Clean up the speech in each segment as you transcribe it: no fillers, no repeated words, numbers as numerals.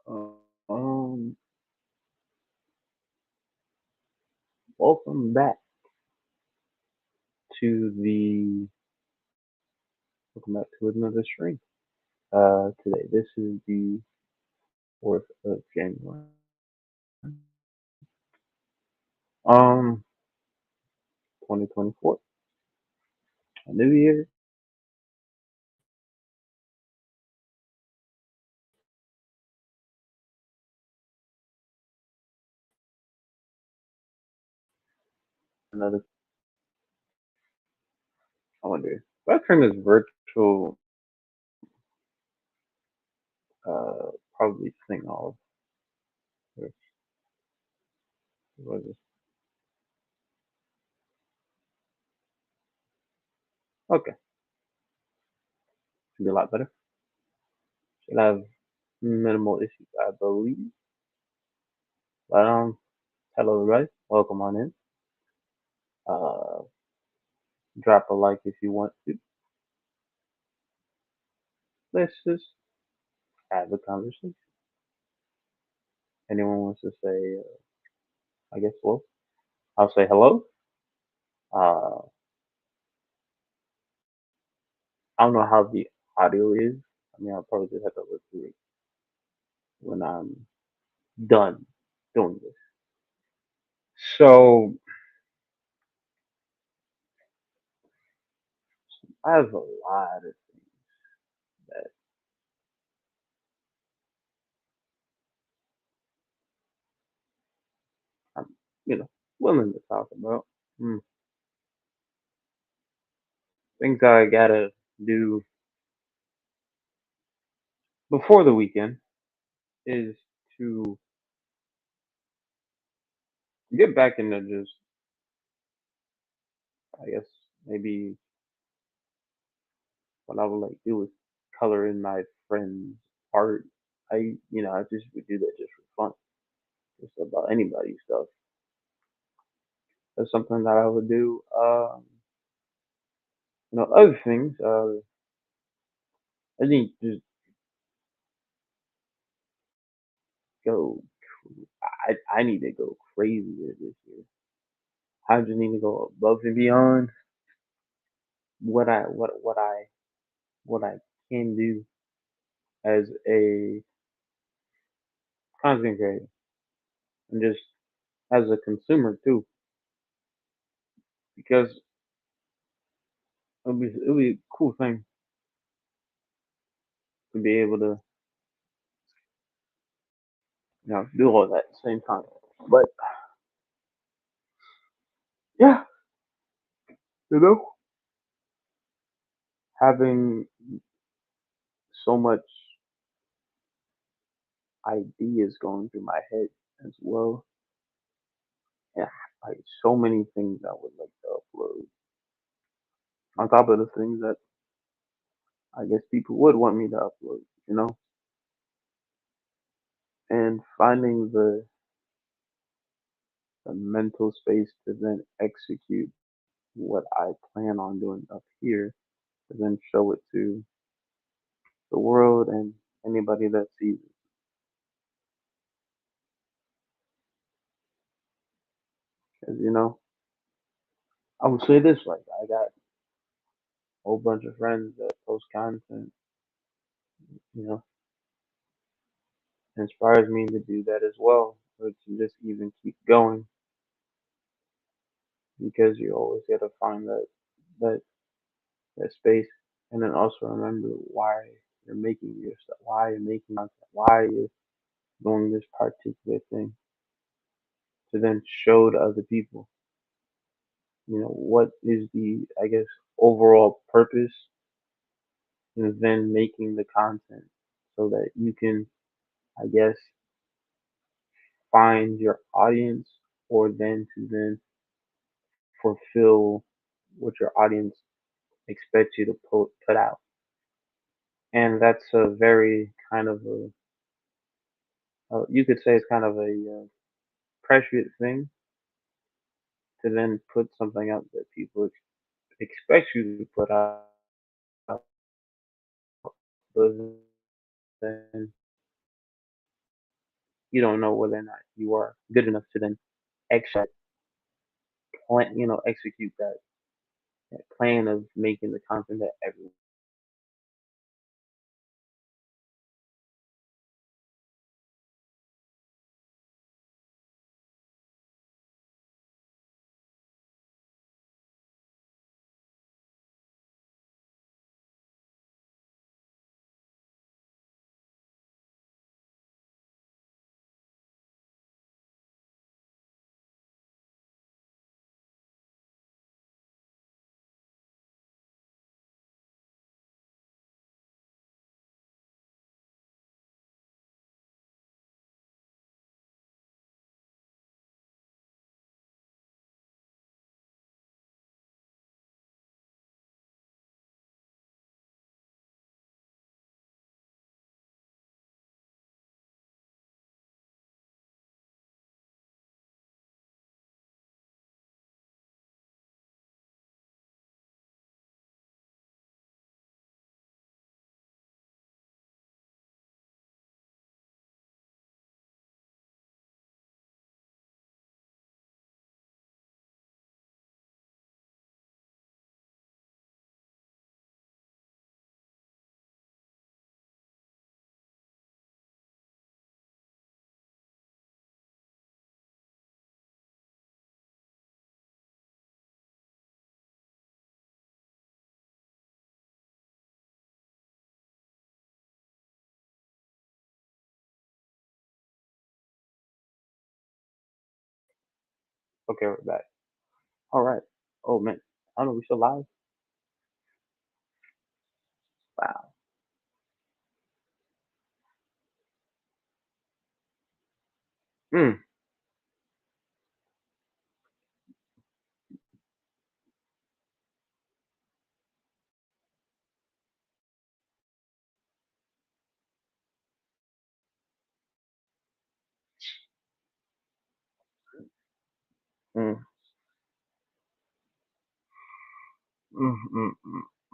Uh, Um, welcome back to the welcome back to another stream. Today this is the 4th of January. Um, 2024, a new year, another. I wonder. If I turn this virtual, probably thing off. Or was it? Okay, should be a lot better. Should have minimal issues, I believe. But hello everybody, welcome on in. Uh, drop a like if you want to. Let's just have a conversation. Anyone wants to say, I guess, well, I'll say hello. Uh, I don't know how the audio is. I mean, I'll probably just have to look through it when I'm done doing this. So I have a lot of things that I'm, you know, willing to talk about. Mm. Things I gotta do before the weekend is to get back into just, I guess, maybe what I would like to do is color in my friend's art. I just would do that just for fun, just about anybody's stuff. That's something that I would do. Other things. I think just go. I need to go crazier this year. I just need to go above and beyond what I can do as a content creator and just as a consumer too, because it'll be a cool thing to be able to do all that at the same time. But yeah, you know, having so much ideas going through my head as well. Yeah, like so many things I would like to upload on top of the things that I guess people would want me to upload, and finding the mental space to then execute what I plan on doing up here to then show it to the world and anybody that sees it. Because, I would say this, like, I got a whole bunch of friends that post content, you know, inspires me to do that as well, or to just even keep going because you always got to find that that space, and then also remember why you're making your stuff, why you're making content, why you're doing this particular thing, to then show to other people, what is the, I guess, overall purpose, and then making the content so that you can, I guess, find your audience, or then to then fulfill what your audience expects you to put out. And that's a very kind of you could say it's kind of a pressured thing to then put something out that people expect you to put out, but then you don't know whether or not you are good enough to then execute plan, execute that plan of making the content that everyone. Okay, we're back. All right. Oh man, I don't know. We still live? Wow. Mm, mm,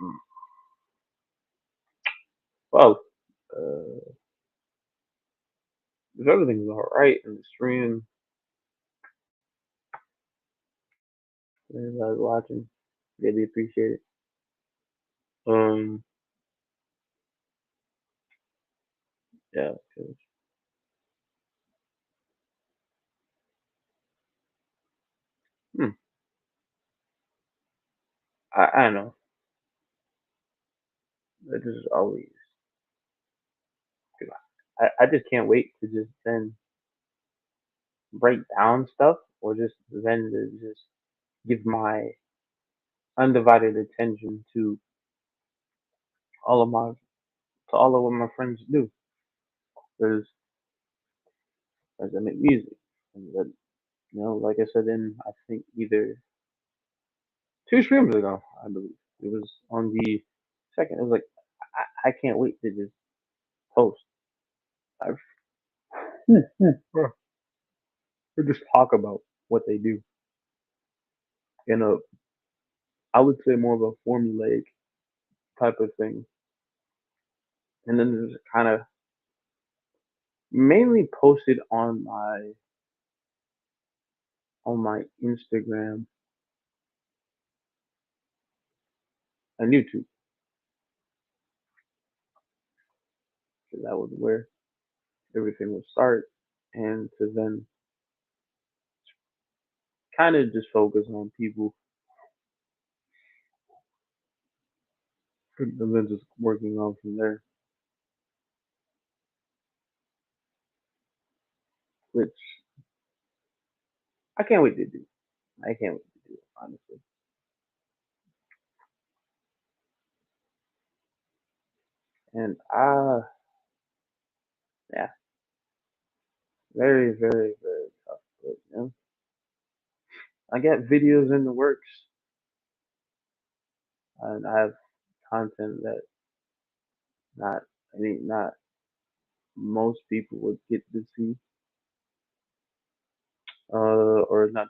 mm. Well, if everything's all right in the stream, everybody watching, really appreciate it. Um, yeah, 'cause, hmm, I know that this is always. 'Cause I just can't wait to just then break down stuff or just then to just give my undivided attention all of my to all of what my friends do. Because as I make music, and that, like I said in I think either two streams ago, I believe it was on the second. It was like I can't wait to just post. I or just talk about what they do in a I would say more of a formulaic type of thing, and then just kind of mainly posted on my Instagram and YouTube. So that was where everything would start, and to then kind of just focus on people and then just working on from there, which I can't wait to do. I can't wait to do it, honestly. And yeah, very, very, very tough. But I got videos in the works, and I have content that not, I mean, not most people would get to see, or not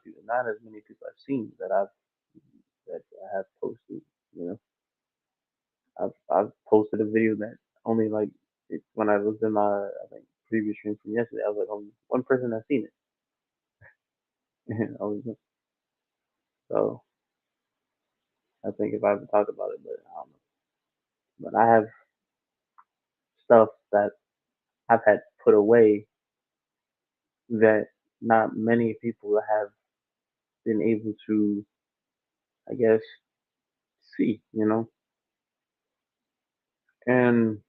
as many people have seen that I have posted. You know, I've posted a video that only like when I was in my I think previous stream from yesterday. I was like, only one person has seen it. And I was so I think if I haven't talked about it, but I don't know. But I have stuff that I've had put away that not many people have been able to, I guess, see, and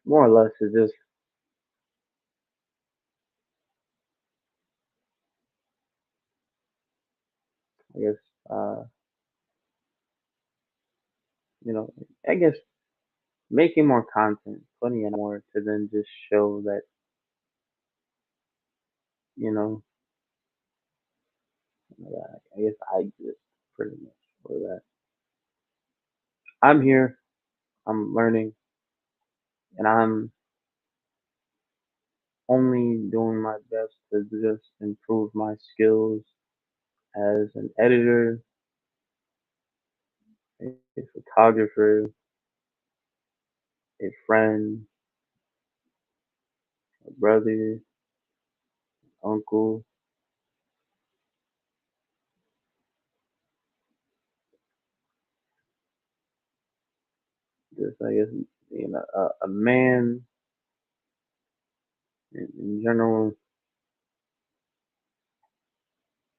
more or less it's just, I guess, uh, you know, I guess making more content, putting in more to then just show that, you know, that I guess I exist pretty much for that. I'm here, I'm learning, and I'm only doing my best to just improve my skills as an editor, a photographer, a friend, a brother, uncle, just I guess a man in general,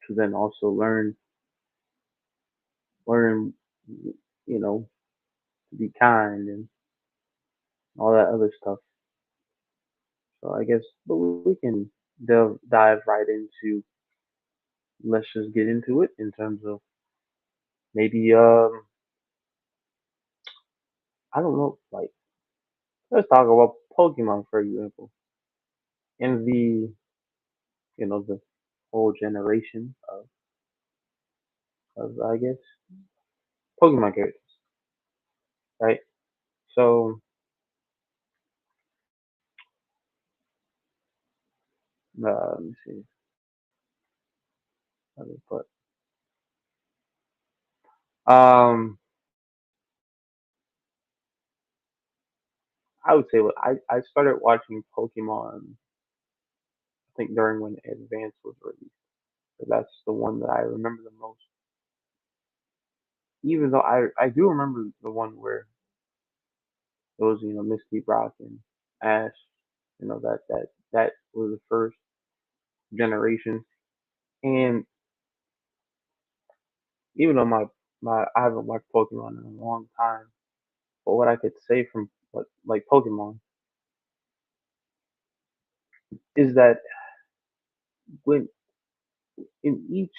to then also learn, you know, to be kind and all that other stuff. So I guess, but we can dive right into. Let's just get into it in terms of maybe I don't know, like let's talk about Pokemon for example. In the the whole generation of I guess Pokemon characters, right? So let me see. How to put I would say I started watching Pokemon I think during when Advance was released. So that's the one that I remember the most. Even though I do remember the one where it was Misty, Brock, and Ash. That was the first generation. And even though my I haven't watched Pokemon in a long time, but what I could say from what like Pokemon is that when in each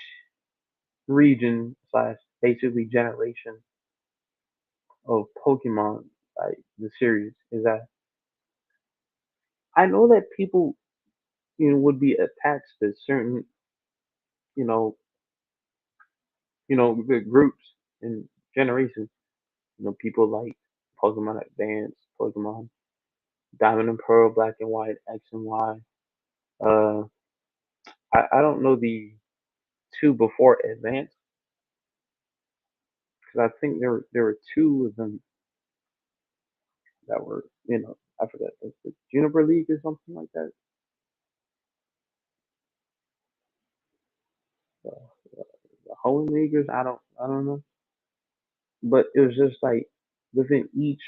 region slash basically generation of Pokemon, like the series, is that I know that people would be attached to certain you know the groups and generations. People like Pokemon Advance, Pokemon Diamond and Pearl, Black and White, X and Y. Uh, I don't know the two before Advance because I think there were two of them that were I forgot the Juniper League or something like that. The, the Hoenn Leaguers, I don't know, but it was just like within each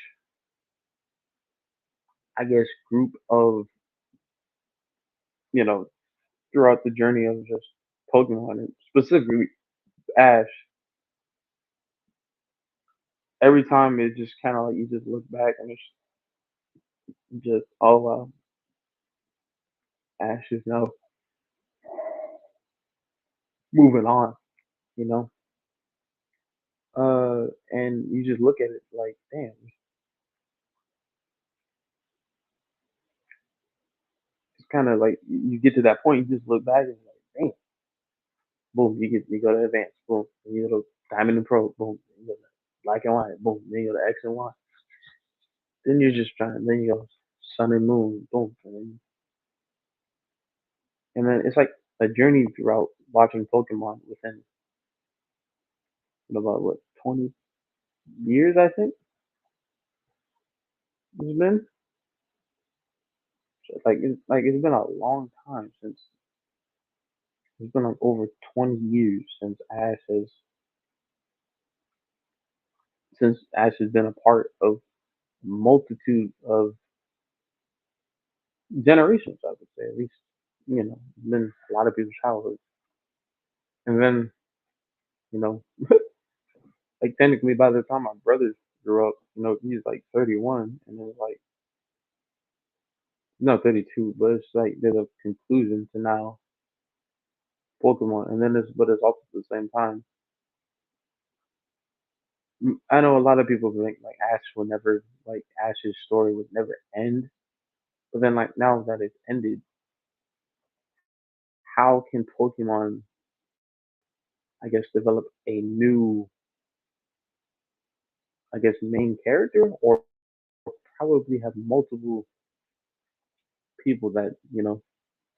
I guess group of you know throughout the journey of just Pokemon and specifically Ash. Every time it just kind of like you just look back and it's just oh wow, Ash is now moving on, you know. And you just look at it like, damn, it's kind of like you get to that point, you just look back and it's like, damn, boom, you go to advance, boom, then you go to diamond and pro, boom, then you go to black and white, boom, then you go to X and Y, then you're just trying, then you go sun and moon, boom, and then it's like a journey throughout watching Pokemon within about what 20? years, I think it's been. It's been a long time since it's been like over 20 years since Ash has been a part of multitude of generations. I would say at least it's been a lot of people's childhood, and then you know like technically by the time my brothers grew up, he's like 31, and then like no 32, but it's like there's a conclusion to now Pokemon, and then it's also at the same time. I know a lot of people think like Ash's story would never end, but then like now that it's ended, how can Pokemon, I guess, develop a new, I guess, main character, or probably have multiple people that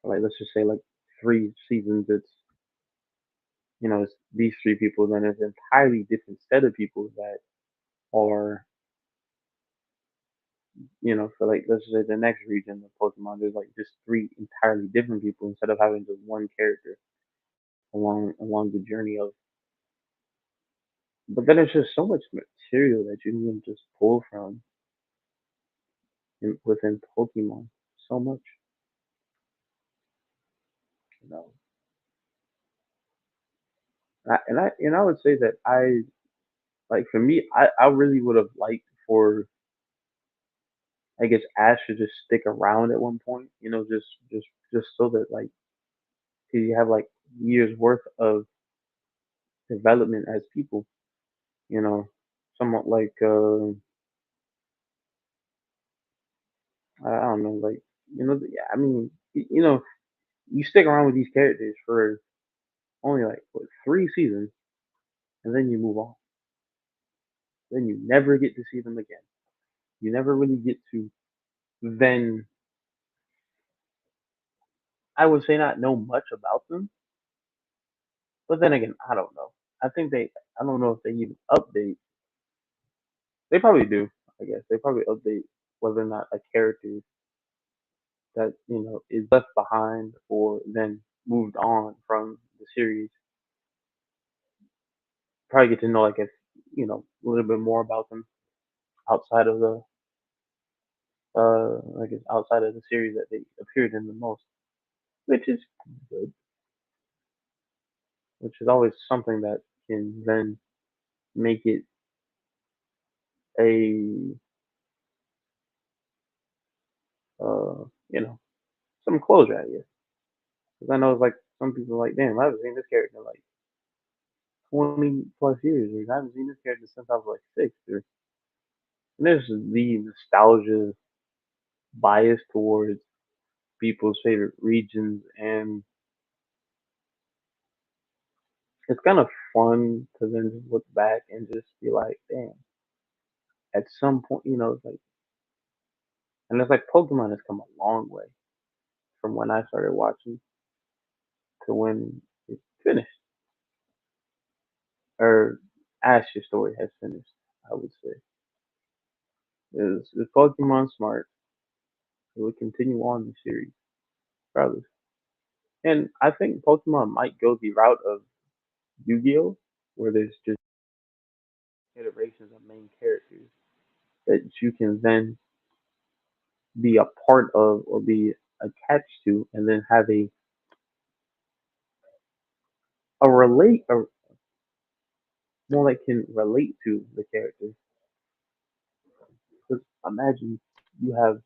like let's just say like 3 seasons, it's these 3 people, then it's an entirely different set of people that are, for like let's say the next region of Pokemon, there's like just 3 entirely different people instead of having just one character along the journey of. But then it's just so much material that you can just pull from within Pokemon. So much, you know. And I would say that for me, I really would have liked for, I guess, Ash to just stick around at one point, just so that like you have like years worth of development as people, you know, somewhat like I don't know, like yeah, I mean, you stick around with these characters for only like what, 3 seasons, and then you move on. Then you never get to see them again. You never really get to then, I would say, not know much about them. But then again, I don't know. I think I don't know if they even update. They probably do. I guess they probably update whether or not a character that is left behind or then moved on from the series, probably get to know, like, if a little bit more about them outside of the I guess outside of the series that they appeared in the most, which is good, which is always something that can then make it a uh you know some closure, I guess. Because I know it's like some people are like, damn, I haven't seen this character in like 20 plus years, or I haven't seen this character since I was like 6. And there's the nostalgia bias towards people's favorite regions, and it's kind of fun to then just look back and just be like, damn, at some point, it's like, and it's like Pokemon has come a long way from when I started watching to when it finished, or Ash's story has finished, I would say. Is Pokemon smart? It would continue on the series, regardless. And I think Pokemon might go the route of Yu-Gi-Oh, where there's just iterations of main characters that you can then be a part of or be attached to, and then have a relate, or more like can relate to the characters. Because imagine you have,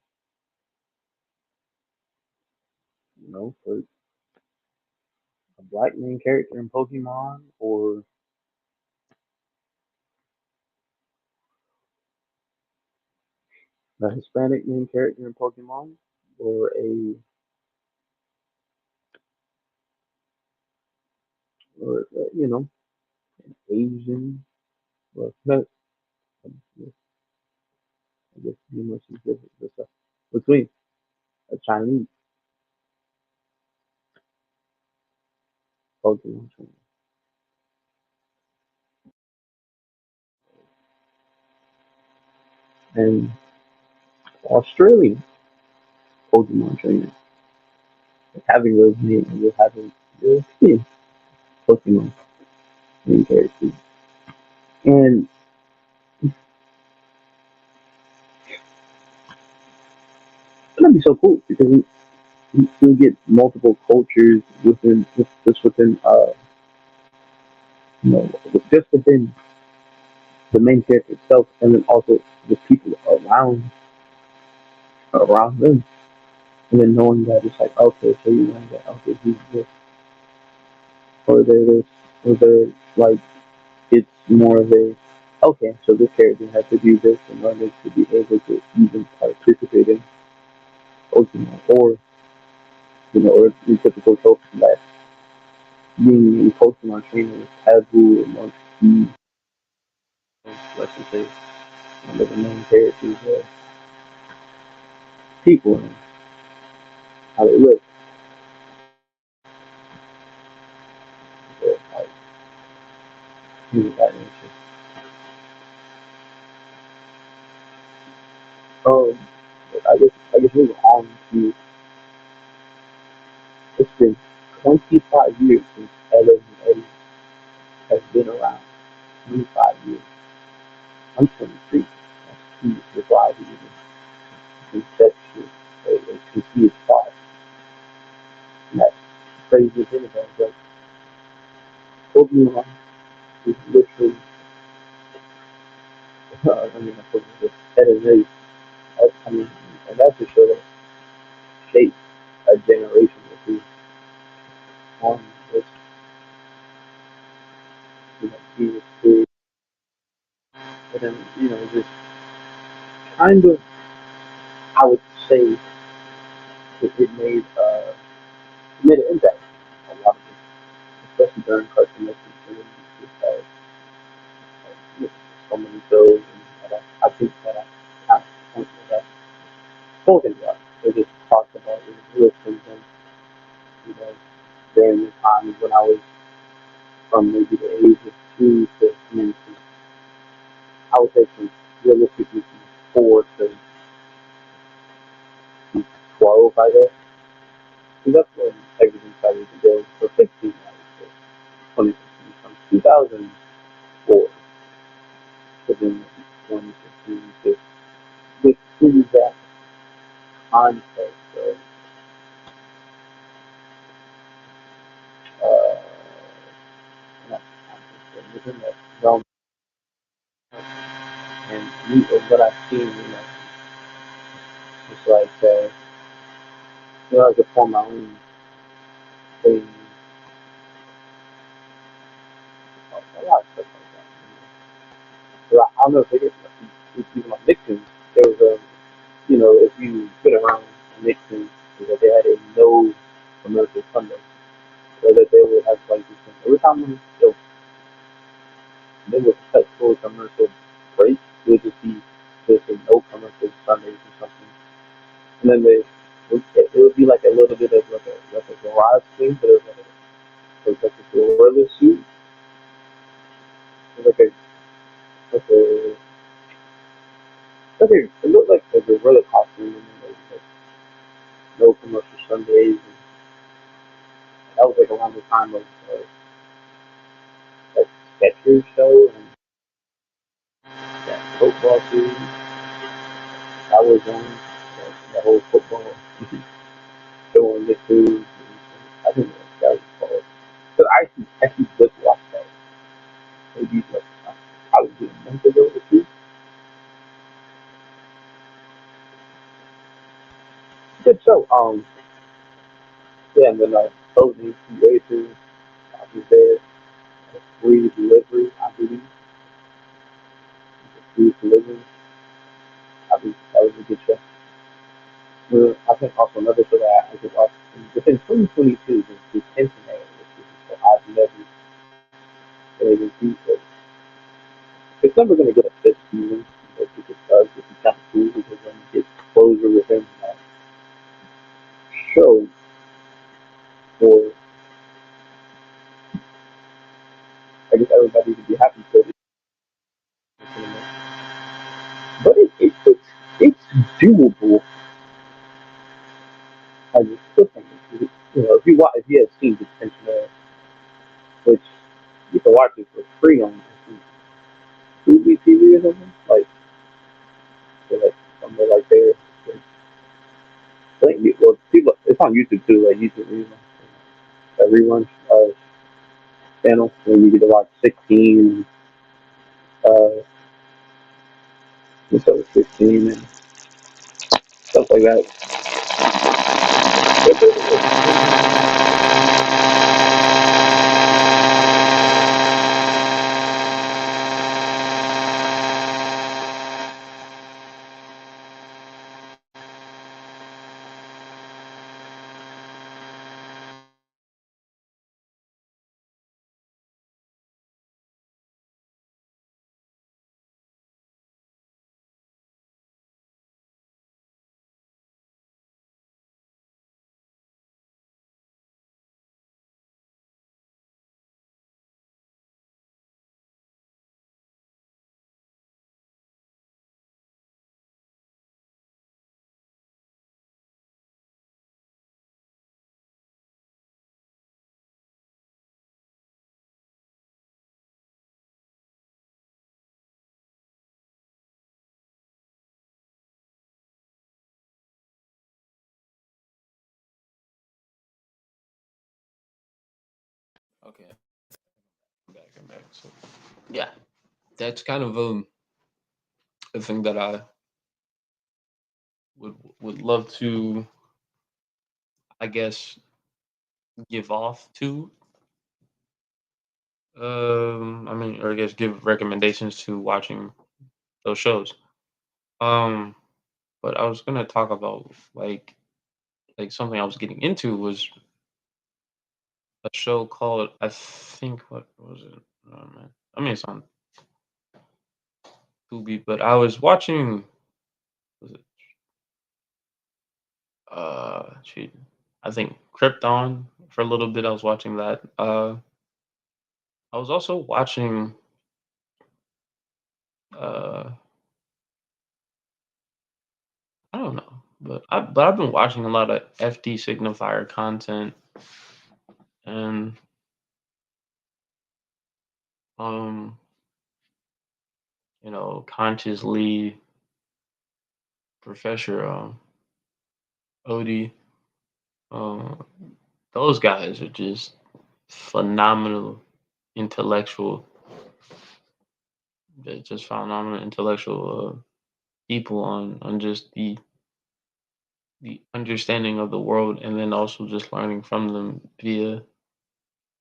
a black main character in Pokemon, or a Hispanic main character in Pokemon, or a or Asian, or not, I guess be more specific, but stuff between a Chinese Pokemon trainer. and Australian Pokemon trainers, having those names with having European Pokemon main characters. And that'd be so cool because you still get multiple cultures just within just within the main character itself, and then also the people around them, and then knowing that it's like okay, so you know that okay he's this or they're this or they're like it's more of a okay, so this character has to do this in order to be able to even participate in Pokemon, or or the typical trope that being a Pokemon trainer is taboo amongst the let's just say one of the main characters people and how they live. So, like, things of that nature. Um, but I guess moving on to it's been 25 years since Ellen and Eddie has been around. 25 years. I'm 23. That's 2 years before I was even conceptual. To see its thought. And that's crazy to think about. But Pokemon is literally, I mean, I put it at a rate. I mean, and that's to show that shape a generation or two on this, Jesus food. And then, just kind of, I would say it made an impact on a lot of people, especially during Cartoon Network. And then just so many shows, and I think that I kind of point that I've spoken about. They just talked about it, listened, and you know, during the times when I was from maybe the age of 2 to, I would say from realistically from 4 to 12, I guess. So that's when everything started to go. So 16, I would say, 2016, from 2004 to then 2016 to within that context of uh, not context, but within that realm, and what I've seen, it's like I could form my own thing, a lot of stuff like that. So I don't know if it's even like Nixon. There was a if you get around Nixon, they had a no commercial Sunday. So that they would have like this thing. Every time they would cut full commercial break, it would just be just a no commercial Sundays or something. And then it would be like a little bit of like a garage thing, but it was like a gorilla suit. It was it looked like a gorilla costume, and then there was like no commercial Sundays, and that was like around the time of that Skechers show and that football series. I was on that whole football show on YouTube. I think that was called. But I actually just watched that maybe like probably a month ago or two. Good show. Yeah, and then Oatmeal Racers, I was there. Free delivery, I believe. Free delivery, that was a good show. I think also another show that I could watch within 2022 is the Cincinnati, which is I've never been able to see. So it's never going to get a fifth season, but if it does, it's kind of cool because then you get closure within that show for, I guess, everybody to be happy for it. But it's consumable as a system. If you have seen Detention, which you can watch it for free on Tubi TV or something, like somewhere like there. I think well, people, it's on YouTube too, like YouTube rerun channel where you get to watch 16, episode 16 and stuff like that. Okay, I'm back. So yeah, that's kind of a thing that I would love to, I guess, give off to. I mean, or I guess give recommendations to watching those shows. Um, but I was gonna talk about like something I was getting into was a show called, I think, what was it? Oh man, I mean it's on Tubi, but I was watching, was it shoot, I think Krypton for a little bit. I was watching that. I was also watching uh I don't know, but I've been watching a lot of FD signifier content and um consciously Professor Odie. Um, those guys are just phenomenal intellectual. They're just phenomenal intellectual people on just the understanding of the world, and then also just learning from them via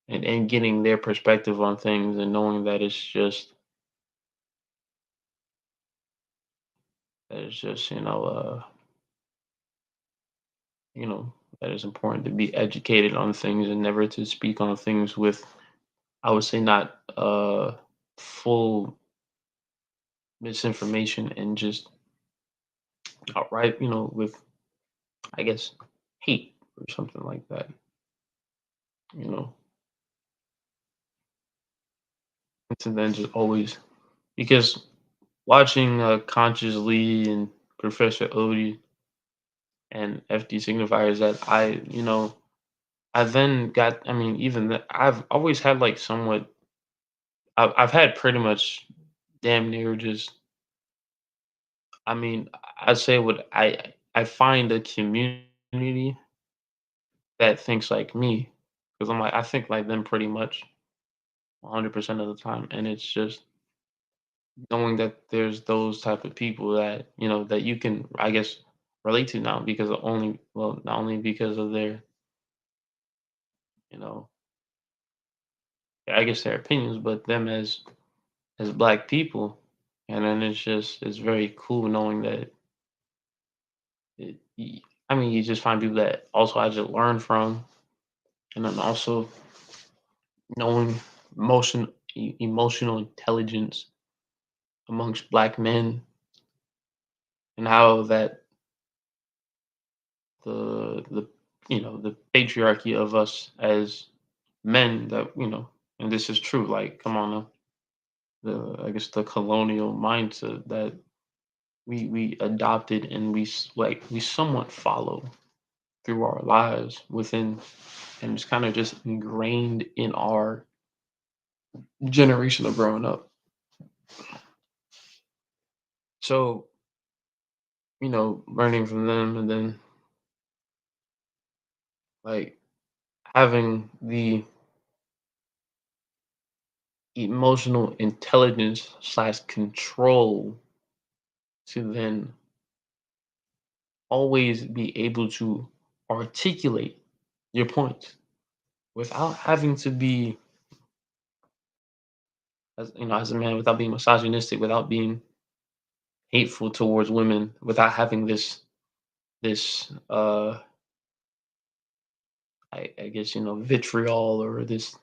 and getting their perspective on things, and knowing that it's just you know that it's important to be educated on things and never to speak on things with, I would say, not full misinformation, and just outright, with, I guess, hate or something like that. You know, and then just always, because watching Conscious Lee and Professor Odie and FD signifiers, that I then got. I mean, even that, I've always had like somewhat. I've had pretty much damn near just. I mean, I say what I find a community that thinks like me, because I'm like I think like them pretty much 100% of the time, and it's just knowing that there's those type of people that that you can, I guess, relate to now, because of only well not only because of their, you know I guess, their opinions, but them as black people. And then it's very cool knowing that I mean, you just find people that also I just learn from, and then also knowing emotional intelligence amongst black men, and how that the the patriarchy of us as men, that and this is true, like, come on now, the I guess the colonial mindset that we adopted and like we somewhat follow through our lives within, and it's kind of just ingrained in our generation of growing up. So, learning from them and then like having the emotional intelligence slash control to then always be able to articulate your points without having to be, as a man, without being misogynistic, without being hateful towards women, without having this I guess, vitriol, or this,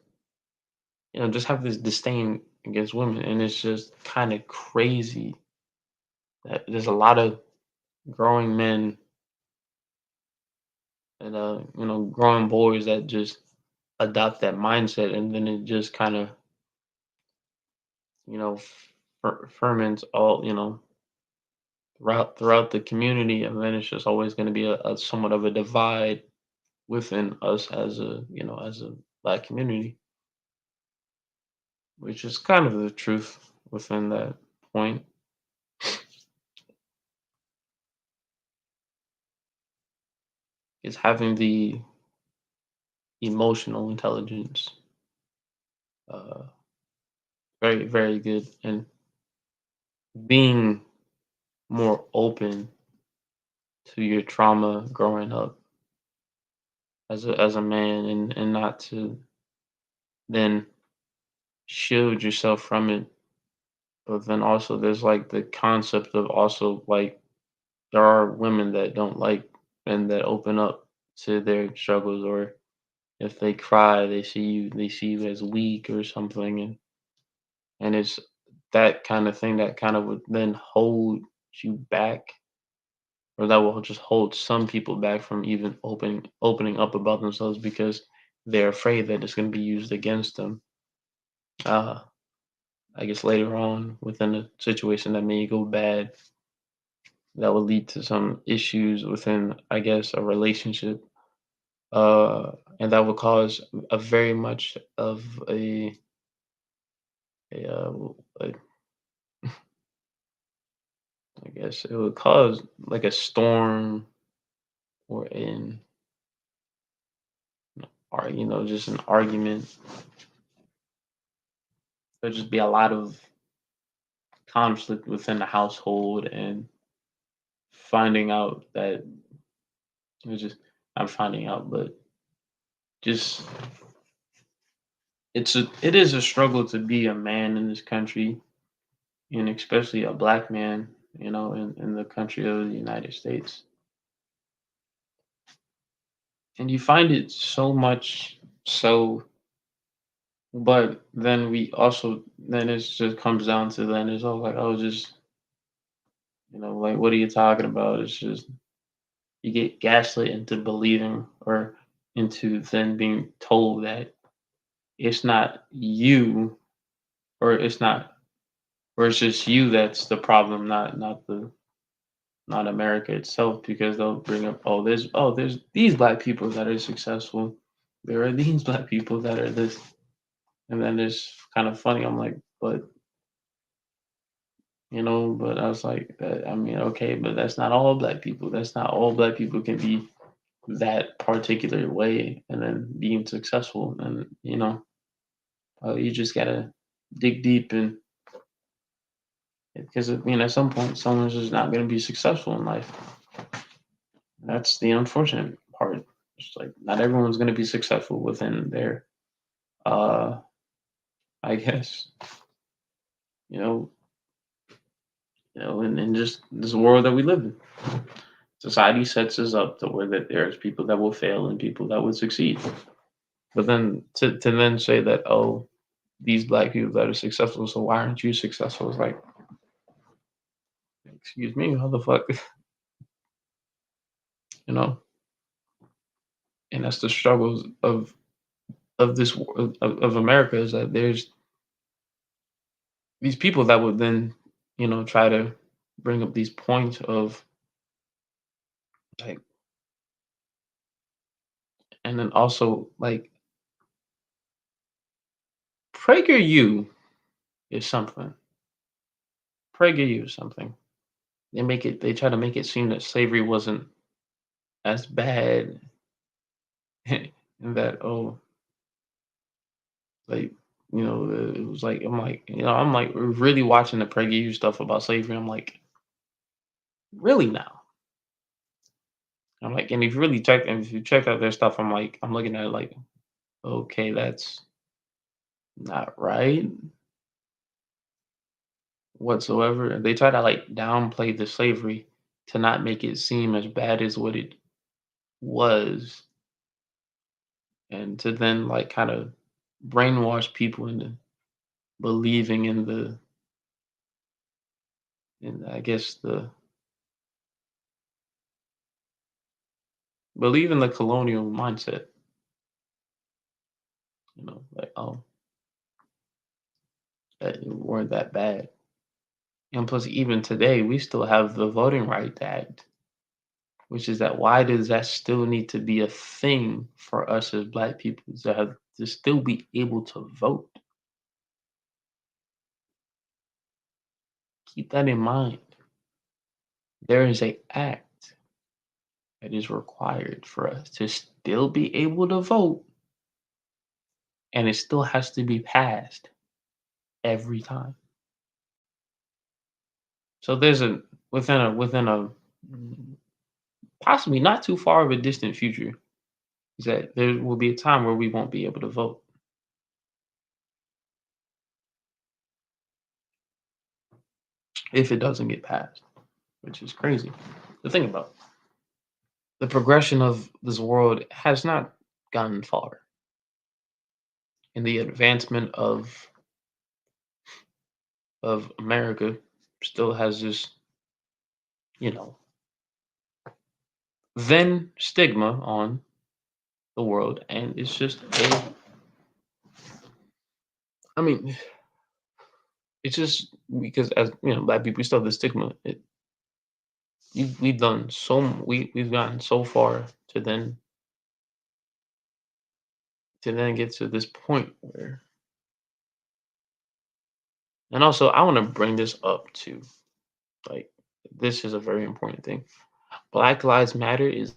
just have this disdain against women. And it's just kind of crazy that there's a lot of growing men and growing boys that just adopt that mindset, and then it just kind of, ferments all, throughout the community, and then it's just always going to be a somewhat of a divide within us as a black community, which is kind of the truth within that point. Is having the emotional intelligence, uh, very, very good, and being more open to your trauma growing up as a man, and not to then shield yourself from it. But then also there's like the concept of also like there are women that don't like men that open up to their struggles, or if they cry, they see you as weak or something, and it's that kind of thing that kind of would then hold you back, or that will just hold some people back from even opening up about themselves, because they're afraid that it's going to be used against them. Uh, I guess later on within a situation that may go bad, that will lead to some issues within, I guess, a relationship, and that will cause a very much of a, a I guess it would cause like a storm, or just an argument. There'd just be a lot of conflict within the household, and finding out that it was just I'm finding out, but just it is a struggle to be a man in this country, and especially a black man, in the country of the United States. And you find it so much so, but then we also then it just comes down to then it's all like, oh, just like, what are you talking about? It's just you get gaslit into believing, or into then being told that it's not you, or it's not, or it's just you that's the problem, not America itself, because they'll bring up, there's these black people that are successful, there are these black people that are this, and then it's kind of funny. I'm like, but I was like, I mean, okay, but that's not all black people. That's not all black people can be that particular way and then being successful. And you just gotta dig deep, and because at some point someone's just not gonna be successful in life. That's the unfortunate part. It's like not everyone's gonna be successful within their, uh, I guess, you know, in just this world that we live in. Society sets us up to where that there's people that will fail and people that would succeed. But then to then say that, oh, these black people that are successful, so why aren't you successful? It's like, excuse me, how the fuck, you know? And that's the struggles of this of America, is that there's these people that would then, try to bring up these points of like, and then also like PragerU is something. PragerU is something. They try to make it seem that slavery wasn't as bad, and that like it was like I'm like really watching the PragerU stuff about slavery. I'm like, really now? I'm like, and if you check out their stuff, I'm looking at it like, okay, that's not right whatsoever. And they try to like downplay the slavery to not make it seem as bad as what it was, and to then like kind of brainwash people into believing in I guess the believe in the colonial mindset, like that it weren't that bad. And plus, even today, we still have the Voting Rights Act, which is that why does that still need to be a thing for us as Black people to still be able to vote? Keep that in mind. There is a act that is required for us to still be able to vote, and it still has to be passed every time. So there's a within a possibly not too far of a distant future is that there will be a time where we won't be able to vote if it doesn't get passed, which is crazy to think about. The progression of this world has not gotten far, and the advancement of America still has this, you know, then stigma on the world, and it's just I mean, it's just because as Black people, we still have the stigma. We've done we've gotten so far to then get to this point where, and also I want to bring this up too. Like, this is a very important thing. Black Lives Matter is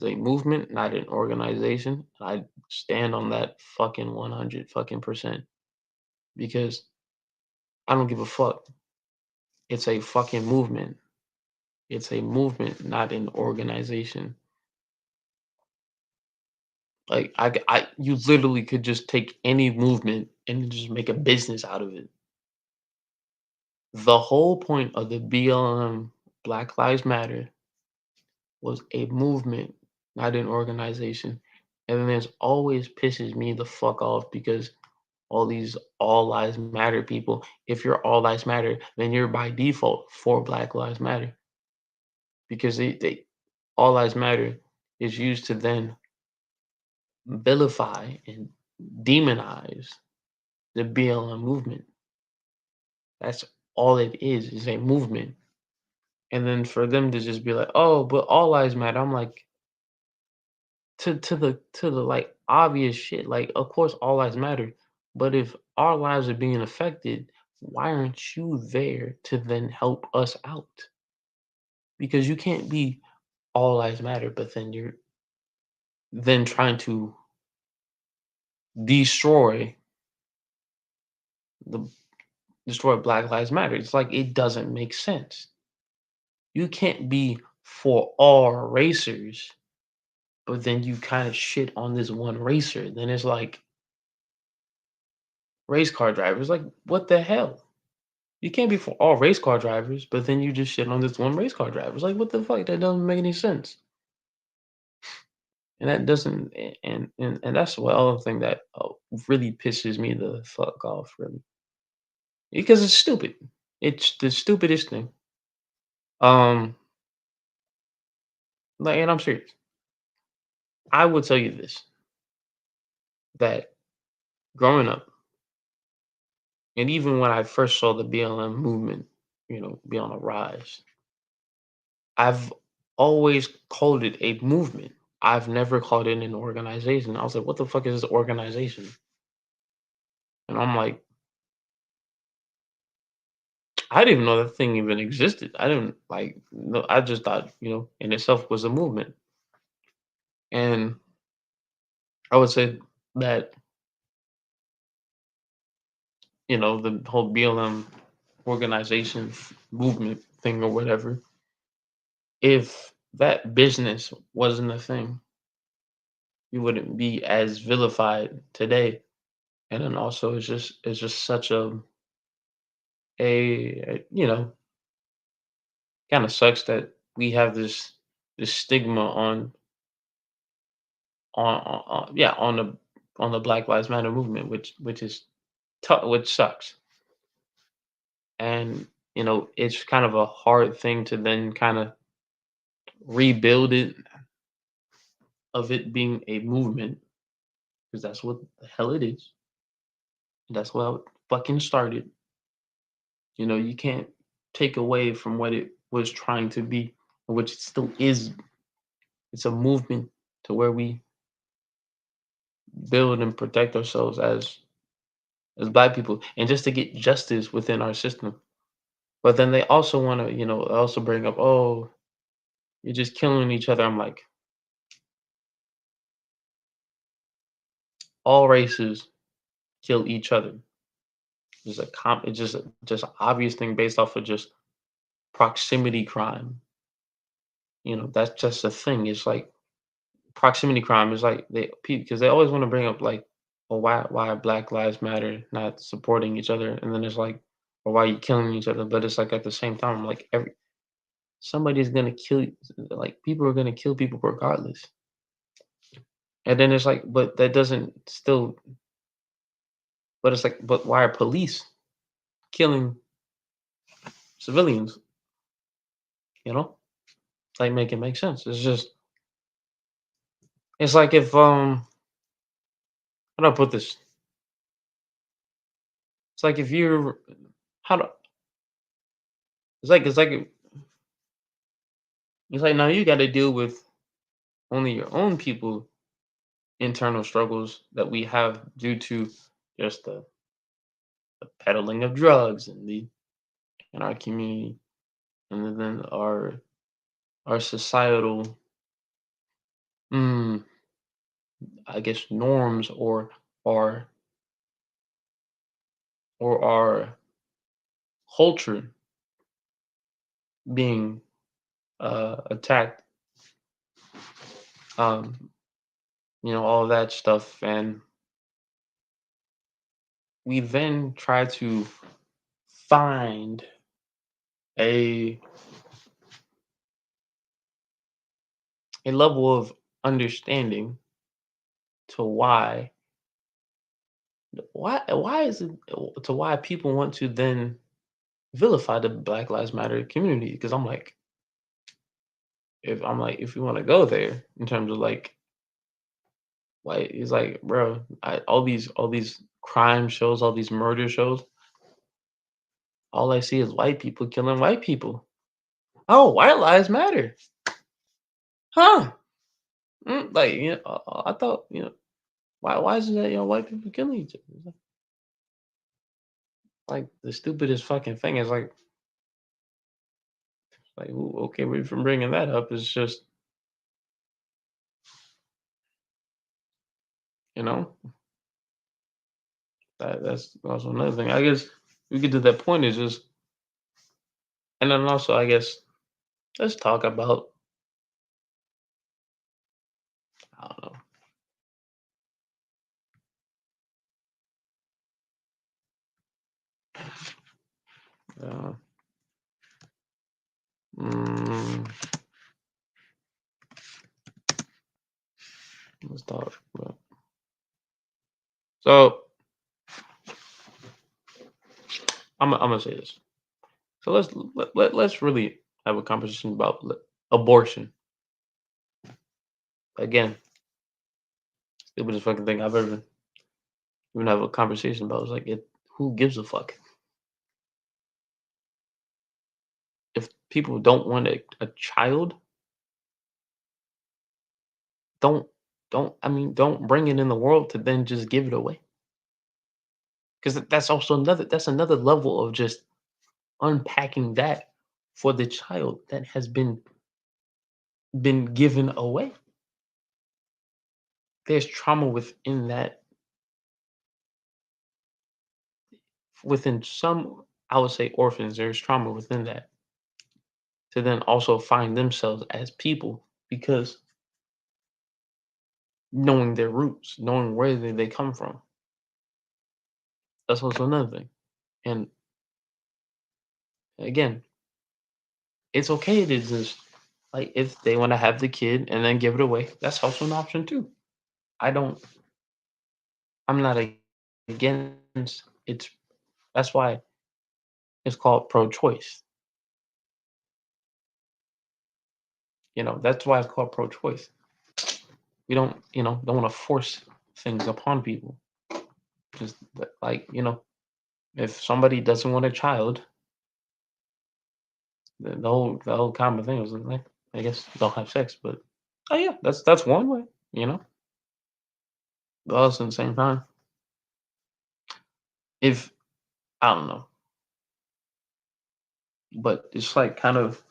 a movement, not an organization. I stand on that fucking 100 fucking percent because I don't give a fuck. It's a fucking movement. It's a movement, not an organization. Like you literally could just take any movement and just make a business out of it. The whole point of the BLM, Black Lives Matter, was a movement, not an organization. And then there's always pisses me the fuck off because all these all lives matter people. If you're all lives matter, then you're by default for Black Lives Matter because they all lives matter is used to then vilify and demonize the BLM movement. That's all it is a movement. And then for them to just be like, oh, but all lives matter. I'm like, to the like obvious shit. Like, of course, all lives matter, but if our lives are being affected, why aren't you there to then help us out? Because you can't be all lives matter, but then you're then trying to destroy the destroy Black Lives Matter. It's like it doesn't make sense. You can't be for all racers, but then you kind of shit on this one racer. Then it's like race car drivers. Like, what the hell? You can't be for all race car drivers, but then you just shit on this one race car driver. It's like, what the fuck? That doesn't make any sense. And that doesn't, and that's the other thing that really pisses me the fuck off, really, because it's stupid. It's the stupidest thing. Um, like, and I'm serious. I will tell you this: that growing up, and even when I first saw the BLM movement, be on a rise. I've always called it a movement. I've never called it an organization. I was like, what the fuck is this organization? And I'm like, I didn't even know that thing even existed. I didn't like no, I just thought, in itself was a movement. And I would say that, the whole BLM organization movement thing or whatever, if that business wasn't a thing, you wouldn't be as vilified today. And then also it's just such a kind of sucks that we have this stigma on the Black Lives Matter movement, which is tough, which sucks. And it's kind of a hard thing to then kind of rebuild it of it being a movement, because that's what the hell it is. That's what it fucking started. You can't take away from what it was trying to be, which it still is. It's a movement to where we build and protect ourselves as Black people, and just to get justice within our system. But then they also want to, also bring up, oh, you're just killing each other. I'm like, all races kill each other. It's just an obvious thing based off of just proximity crime. That's just a thing. It's like proximity crime is like because they always want to bring up like, well, why Black Lives Matter not supporting each other, and then it's like, well, why you killing each other? But it's like at the same time, like somebody's gonna kill you. Like people are gonna kill people regardless. And then it's like, but that doesn't still. But it's like, but why are police killing civilians? Like make it make sense. It's like if how do I put this? It's like if you're how do it's like now you got to deal with only your own people internal struggles that we have due to just the peddling of drugs in our community, and then our societal, mm, I guess, norms our our culture being attacked, um, all of that stuff, and we then try to find a a level of understanding to why is it to why people want to then vilify the Black Lives Matter community, because if we want to go there in terms of like why it's like, bro, all these crime shows, all these murder shows, all I see is white people killing white people. Oh, white lives matter, huh? Like, I thought, why is it that white people killing each other? It's like the stupidest fucking thing is like, ooh, okay, we're from bringing that up. It's just, you know, that's also another thing. I guess we get to that point is just, and then also, I guess, let's talk about, I don't know, mm, let's talk about, so I'm gonna say this. So let's really have a conversation about abortion. Again, stupidest fucking thing I've ever even have a conversation about. It's like, who gives a fuck? people don't want a child, don't don't bring it in the world to then just give it away. Because that's another level of just unpacking that for the child that has been given away. There's trauma within that, within some, I would say, orphans, there's trauma within that to then also find themselves as people because knowing their roots, knowing where they come from. That's also another thing. And again, it's okay to just, like, if they want to have the kid and then give it away, that's also an option too. I don't, I'm not against it's, that's why it's called pro-choice. That's why it's called pro-choice. We don't want to force things upon people. Just like, if somebody doesn't want a child, the whole common thing was like, I guess don't have sex, but oh yeah, that's one way, you know. But also at the same time, if I don't know, but it's kind of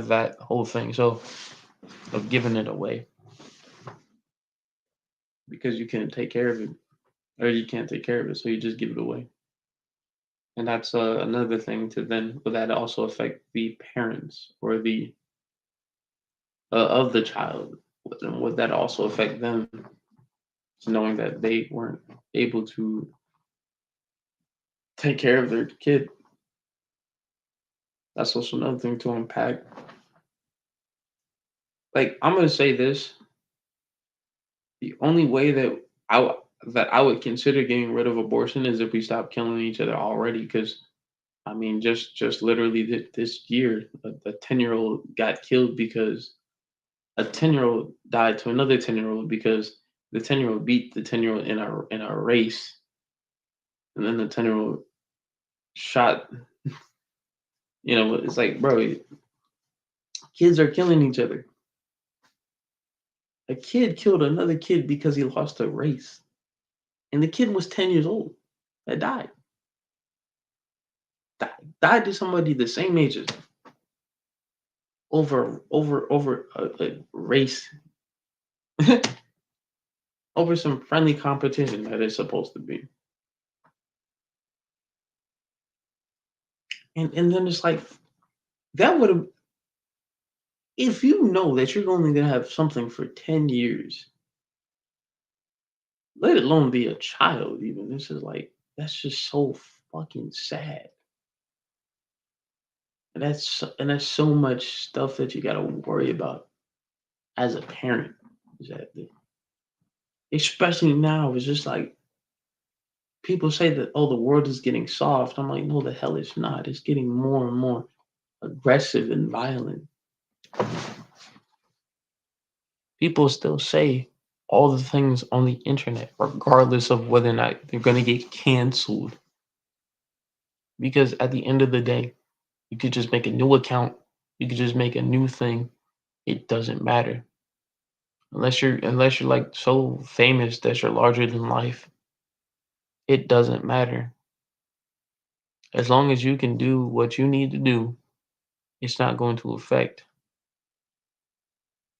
that whole thing. So of giving it away because you can't take care of it, or you can't take care of it, so you just give it away. And that's another thing to then, would that also affect the parents or the of the child? Would that also affect them, knowing that they weren't able to take care of their kid? That's also another thing to unpack. Like, I'm gonna say this: the only way that I would consider getting rid of abortion is if we stop killing each other already. Because I mean, just literally this year, a 10-year-old got killed because a 10-year-old died to another 10-year-old because the 10-year-old beat the 10-year-old in a race, and then the 10-year-old shot. It's like, bro, kids are killing each other. A kid killed another kid because he lost a race, and the kid was 10 years old that died. Died to somebody the same age as him over a race, over some friendly competition that is supposed to be. And then it's like, that would have, if you know that you're only gonna have something for 10 years, let alone be a child even. This is like, that's just so fucking sad. And that's so much stuff that you gotta worry about as a parent. Is that especially now, it's just like, people say that, oh, the world is getting soft. I'm like, no, the hell it's not. It's getting more and more aggressive and violent. People still say all the things on the internet, regardless of whether or not they're going to get canceled. Because at the end of the day, you could just make a new account, you could just make a new thing. It doesn't matter. Unless you're like so famous that you're larger than life, it doesn't matter. As long as you can do what you need to do, it's not going to affect.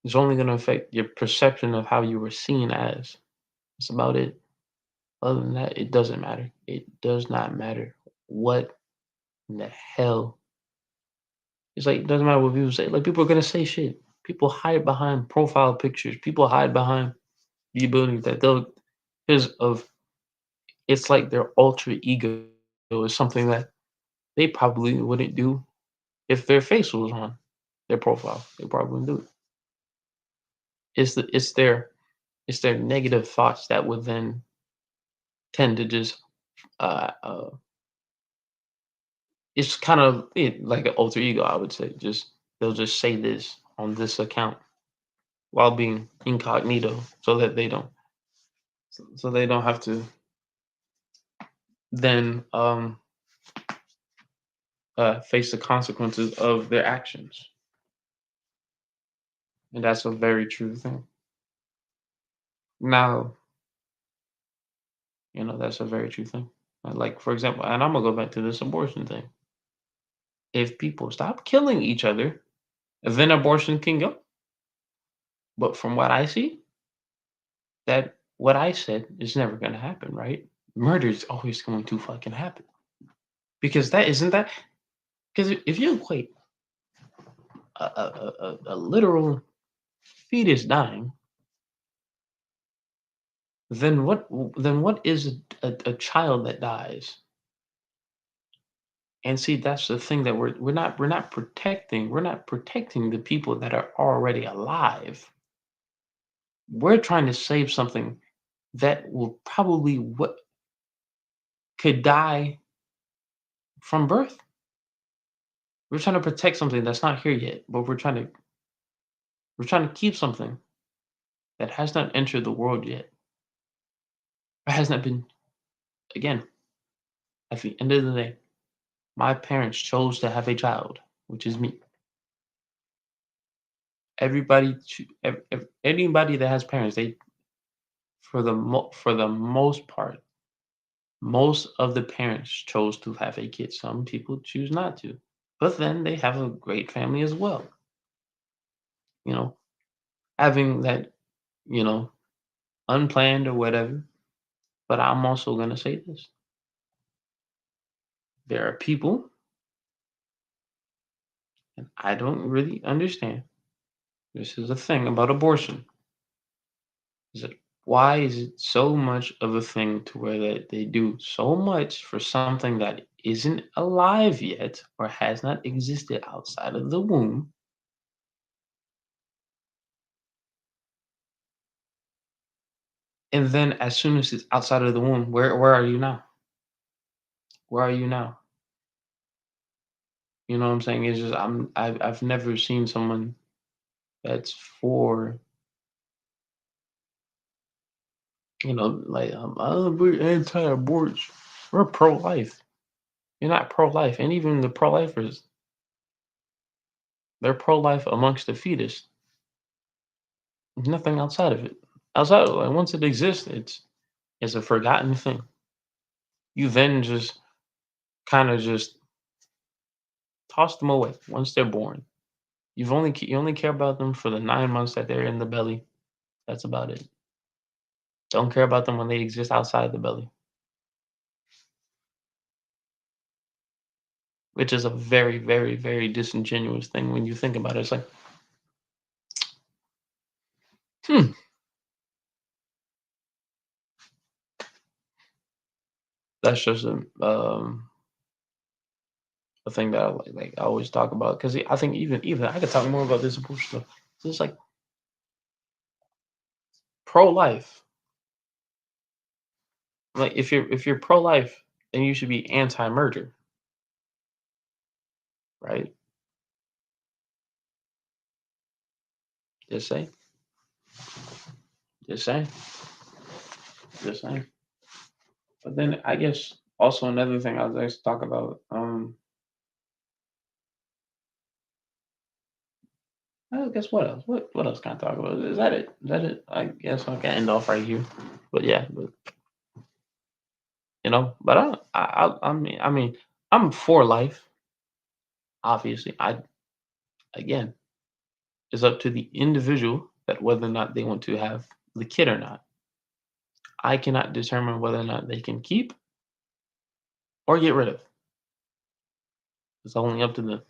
It's only going to affect your perception of how you were seen as. That's about it. Other than that, it doesn't matter. It does not matter what in the hell. It's like, it doesn't matter what people say. Like, people are gonna say shit. People hide behind profile pictures. People hide behind the ability that they'll, because of, it's like their alter ego is something that they probably wouldn't do if their face was on their profile. They probably wouldn't do it. It's their negative thoughts that would then tend to just uh, uh it's kind of like an alter ego, I would say. Just, they'll just say this on this account while being incognito, so that they don't have to then face the consequences of their actions, and that's a very true thing. Now, that's a very true thing. Like, for example, and I'm gonna go back to this abortion thing. If people stop killing each other, then abortion can go. But from what I see, that what I said is never gonna happen, right? Murder is always going to fucking happen because that isn't that. Because if you equate a literal fetus dying, then what is a child that dies? And see, that's the thing that we're not protecting the people that are already alive. We're trying to save something that will probably what could die from birth. We're trying to protect something that's not here yet, but we're trying to keep something that has not entered the world yet. Or has not been again, at the end of the day, my parents chose to have a child, which is me. Anybody that has parents, they for the most part, most of the parents chose to have a kid. Some people choose not to, but then they have a great family as well. You know, having that, you know, unplanned or whatever. But I'm also gonna say this: there are people, and I don't really understand. This is the thing about abortion. Is it why is it so much of a thing to where that they do so much for something that isn't alive yet or has not existed outside of the womb, and then as soon as it's outside of the womb, where are you now? Where are you now? You know what I'm saying? It's just I've never seen someone that's for like we're anti-abortion, we're pro-life. You're not pro-life, and even the pro-lifers, they're pro-life amongst the fetus. Nothing outside of it. Outside, like once it exists, it's a forgotten thing. You then just kind of just toss them away once they're born. You only care about them for the 9 months that they're in the belly. That's about it. Don't care about them when they exist outside the belly, which is a very, very, very disingenuous thing when you think about it. It's like, hmm, that's just a thing that I like. I always talk about because I think even I could talk more about this abortion stuff. So it's like pro-life. Like if you're pro-life, then you should be anti-murder, right? Just say, just say, just saying. But then I guess also another thing I was like to talk about. I guess what else? What else can I talk about? Is that it? Is that it? I guess I can end off right here. But yeah, but I mean, I'm for life. Obviously, again, it's up to the individual that whether or not they want to have the kid or not. I cannot determine whether or not they can keep or get rid of. It's only up to the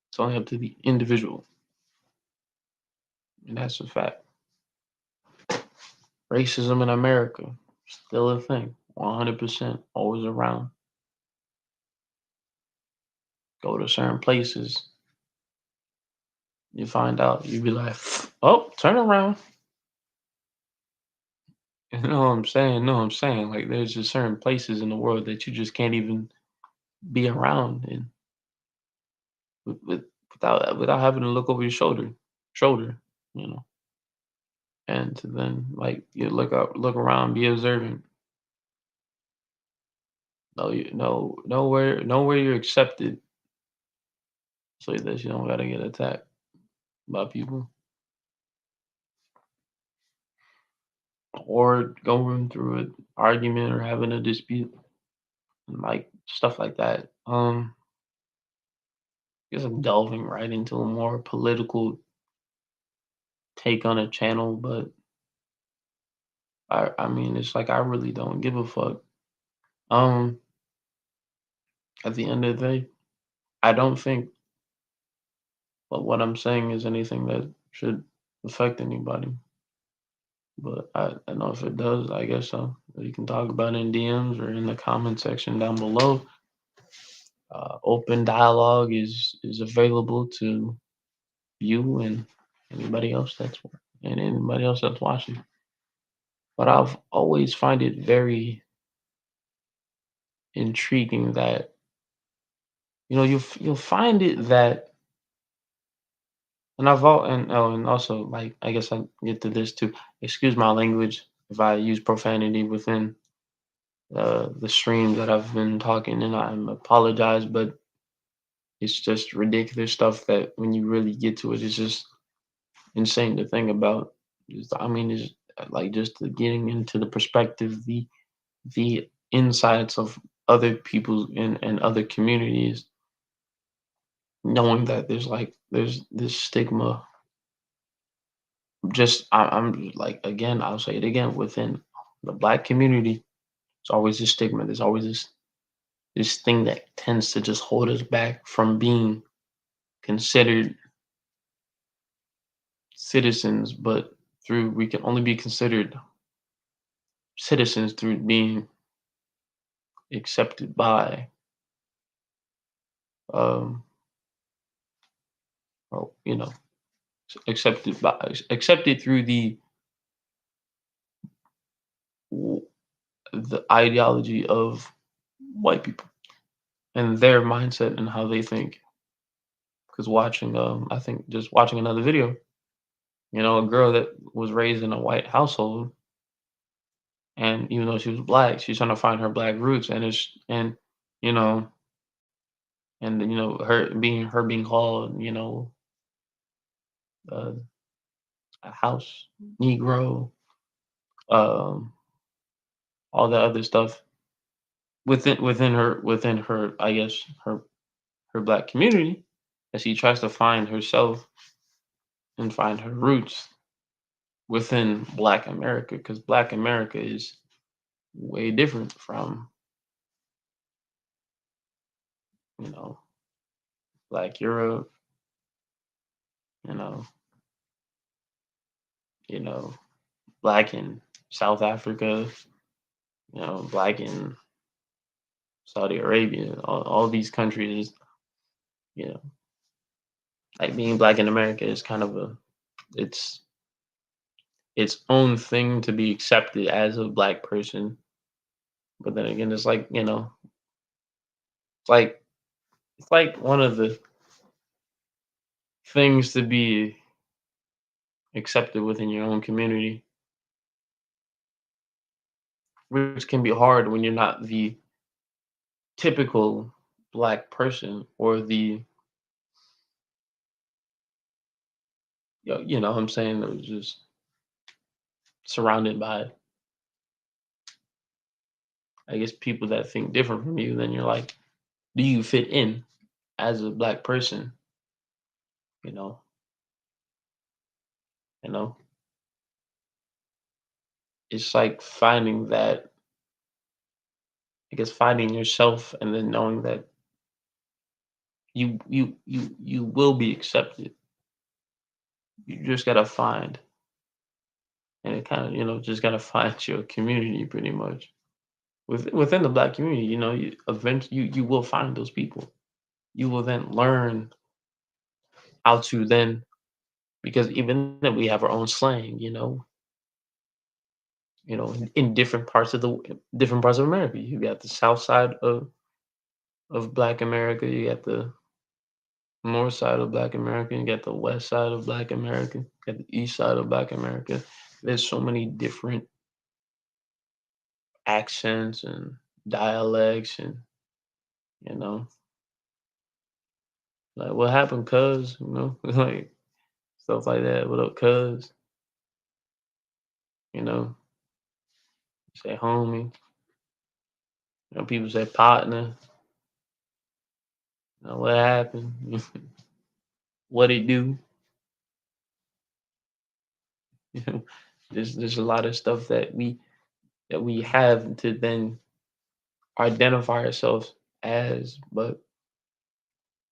it's only up to the individual, and that's a fact. Racism in America still a thing, 100%, always around. Go to certain places, you find out, you be like, oh, turn around. You know what I'm saying? No, I'm saying like there's just certain places in the world that you just can't even be around and without having to look over your shoulder, you know, and to then like you look up, look around, be observant. No, you no nowhere you're accepted so that you don't gotta get attacked by people or going through an argument or having a dispute and like stuff like that. I guess I'm delving right into a more political take on a channel, but I mean it's like I really don't give a fuck. Um, at the end of the day, I don't think what I'm saying is anything that should affect anybody. But I know if it does, I guess so. You can talk about it in DMs or in the comment section down below. Open dialogue is available to you and anybody else that's watching. But I've always find it very intriguing that you'll find it that and I've all and oh and also like I guess I get to this too. Excuse my language if I use profanity within the stream that I've been talking and I apologize, but it's just ridiculous stuff that when you really get to it, it's just insane to think about. I mean, it's like just the getting into the perspective, the insights of other people and other communities, knowing that there's this stigma. I'm like again, I'll say it again within the black community. It's always this stigma. There's always this thing that tends to just hold us back from being considered citizens, but through we can only be considered citizens through being accepted by um or accepted through the ideology of white people and their mindset and how they think. Because watching I think just watching another video, a girl that was raised in a white household and even though she was black, she's trying to find her black roots and it's and you know her being called uh, a house negro, um all the other stuff within her I guess her black community as she tries to find herself and find her roots within black America because black America is way different from you know black Europe, you know you know black in South Africa, black in Saudi Arabia, all these countries, you know, like being black in America is kind of it's its own thing to be accepted as a black person. But then again, it's like, like it's like one of the things to be accepted within your own community, which can be hard when you're not the typical black person or what I'm saying, that was just surrounded by, I guess, people that think different from you. Then you're like, do you fit in as a black person? You know, you know, it's like finding that, I guess, finding yourself and then knowing that you will be accepted. You just gotta find, and it kind of just gotta find your community pretty much. Within the black community, you eventually you will find those people. You will then learn how to then because even then we have our own slang, in different parts of America. You got the south side of Black America, you got the north side of Black America, you got the west side of Black America, you got the east side of Black America. There's so many different accents and dialects and you know, like what happened, cuz, like stuff like that. What up, cuz, you know, say homie, people say partner, what happened, what it do, you know, there's a lot of stuff that we have to then identify ourselves as, but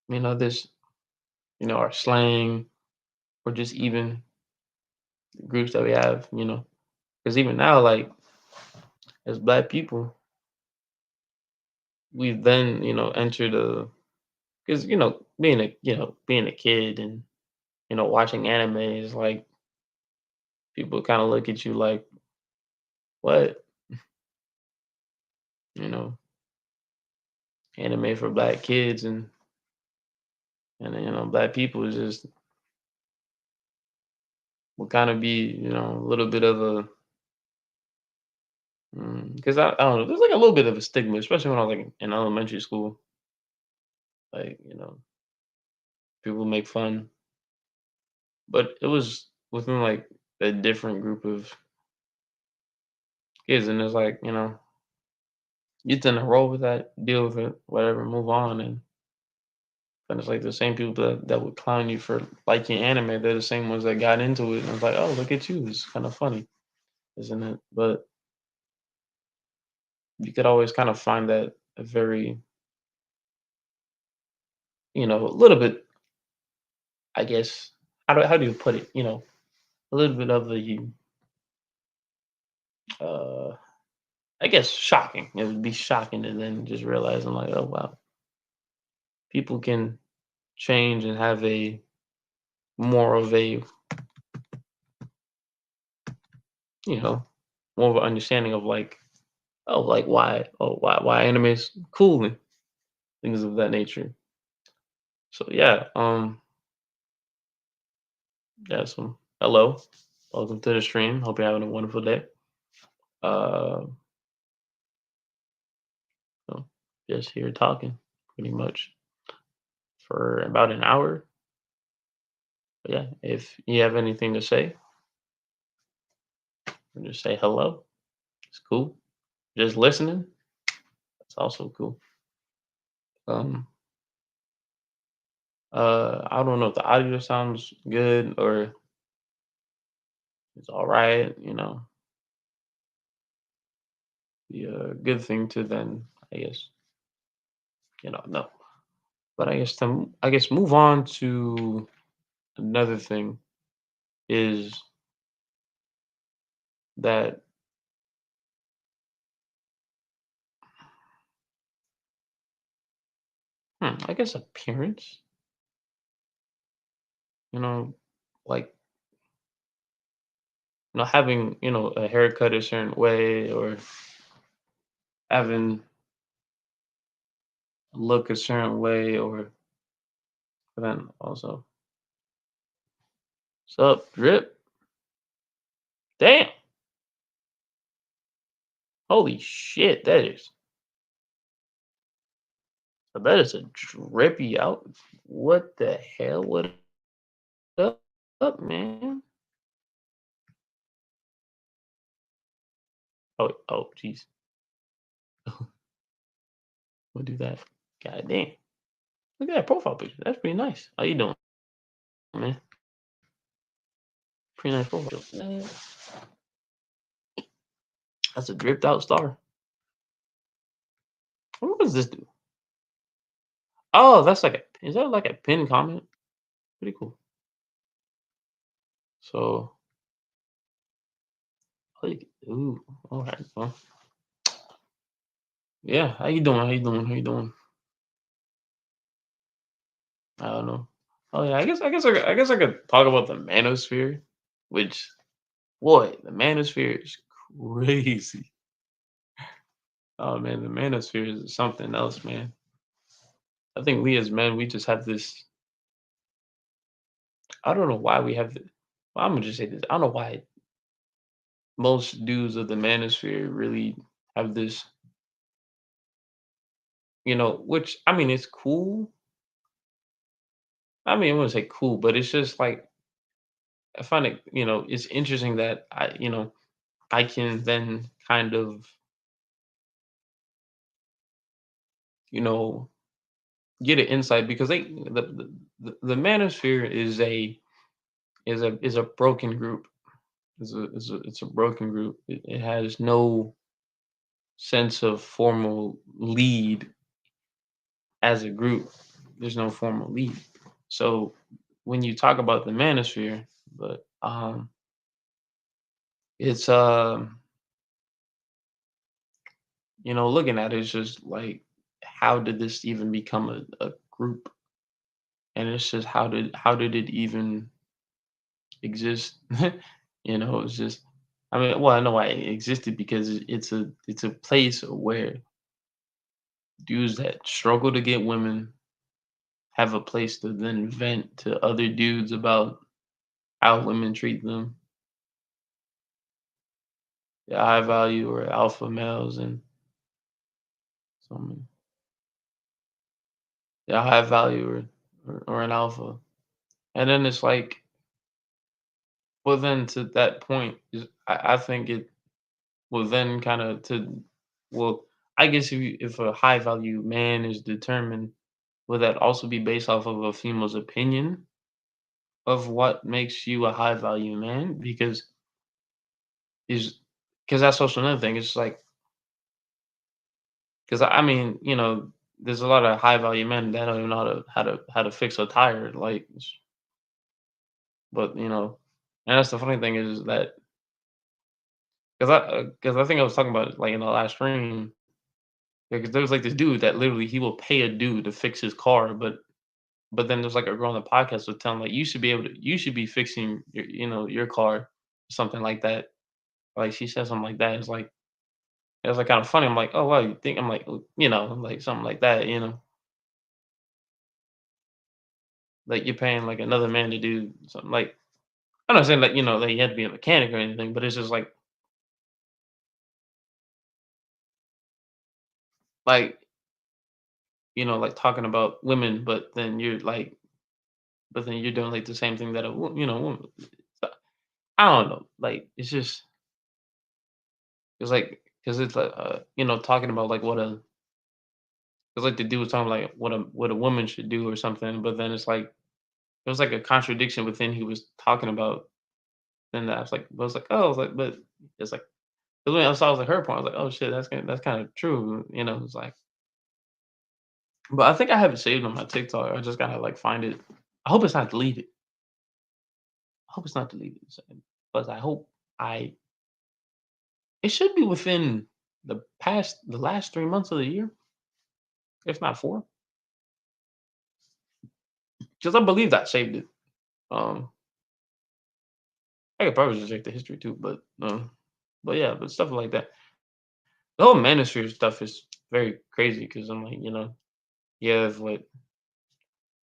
this, our slang or just even groups that we have, because even now, like as Black people, we've then entered a because being a kid and watching anime is like people kind of look at you like what you know anime for Black kids and Black people is just will kind of be a little bit of a because I don't know, there's like a little bit of a stigma, especially when I was like in elementary school, like people make fun, but it was within like a different group of kids, and it's like you tend to roll with that, deal with it, whatever, move on, and it's like the same people that would clown you for liking anime, they're the same ones that got into it, and it's like, oh, look at you, it's kind of funny, isn't it? But you could always kind of find that a very, a little bit, I guess, how do you put it? A little bit of the, uh, I guess, shocking. It would be shocking, and then just realizing like, oh wow, people can change and have a more of a, you know, more of an understanding of like, oh, like why anime is cool and things of that nature. So yeah, yeah. So hello, welcome to the stream. Hope you're having a wonderful day. Uh, so just here talking pretty much for about an hour. But yeah, if you have anything to say, or just say hello. It's cool. Just listening, that's also cool. Um, I don't know if the audio sounds good or it's all right. Be a good thing to then, I guess, no. But I guess move on to another thing is that I guess appearance, you know, like having a haircut a certain way or having a look a certain way or then also sup drip. Damn, holy shit, that is a drippy out. What the hell? What up, man? Oh, jeez. We'll do that. God damn. Look at that profile picture. That's pretty nice. How you doing, man? Pretty nice profile picture. That's a dripped out star. What does this do? Oh, that's like is that like a pinned comment? Pretty cool. So, like, ooh, all right. Well, yeah. How you doing? How you doing? How you doing? I don't know. Oh yeah. I guess I could talk about the manosphere, which boy, the manosphere is crazy. Oh man, the manosphere is something else, man. I think we as men, we just have this. I don't know why we have the. Well, I'm gonna just say this. I don't know why most dudes of the manosphere really have this which I mean, it's cool. I mean, I wouldn't say cool, but it's just like I find it, it's interesting that I can then kind of, you know, get an insight because the manosphere is a broken group. It's a broken group. It has no sense of formal lead as a group. There's no formal lead. So when you talk about the manosphere, but it's looking at it, it's just like how did this even become a group? And it's just how did it even exist? It's just I mean, well, I know why it existed because it's a place where dudes that struggle to get women have a place to then vent to other dudes about how women treat them, the high value or alpha males, and some yeah, high value or an alpha. And then it's like, well, then to that point, I think it will then kind of well, I guess if a high value man is determined, will that also be based off of a female's opinion of what makes you a high value man? Is because that's also another thing. It's like because I mean, there's a lot of high value men that don't even know how to fix a tire. Like, but and that's the funny thing is that because I think I was talking about it, like in the last stream. Because there was like this dude that literally he will pay a dude to fix his car, but then there's like a girl on the podcast was telling like you should be fixing your car, something like that. Like she said something like that. It's like kind of funny. I'm like, oh well, you think I'm like like something like that. Like you're paying like another man to do something like I'm not saying that that you had to be a mechanic or anything, but it's just like like talking about women, but then you're doing like the same thing that a woman. So, I don't know. Like it's like because it's like talking about like what a it's like the dude was talking like what a woman should do or something, but then it's like it was like a contradiction within he was talking about. Then I was like, oh, I was like, but it's like 'cause when I saw it was like her point, I was like, oh shit, that's kind of true, It's like, but I think I have it saved on my TikTok. I just gotta like find it. I hope it's not deleted. I hope it's not deleted. But I hope I. It should be within the last 3 months of the year, if not four, because I believe that saved it. Um, I could probably just check the history too, but yeah, but stuff like that. The whole manosphere stuff is very crazy because I'm like, you have what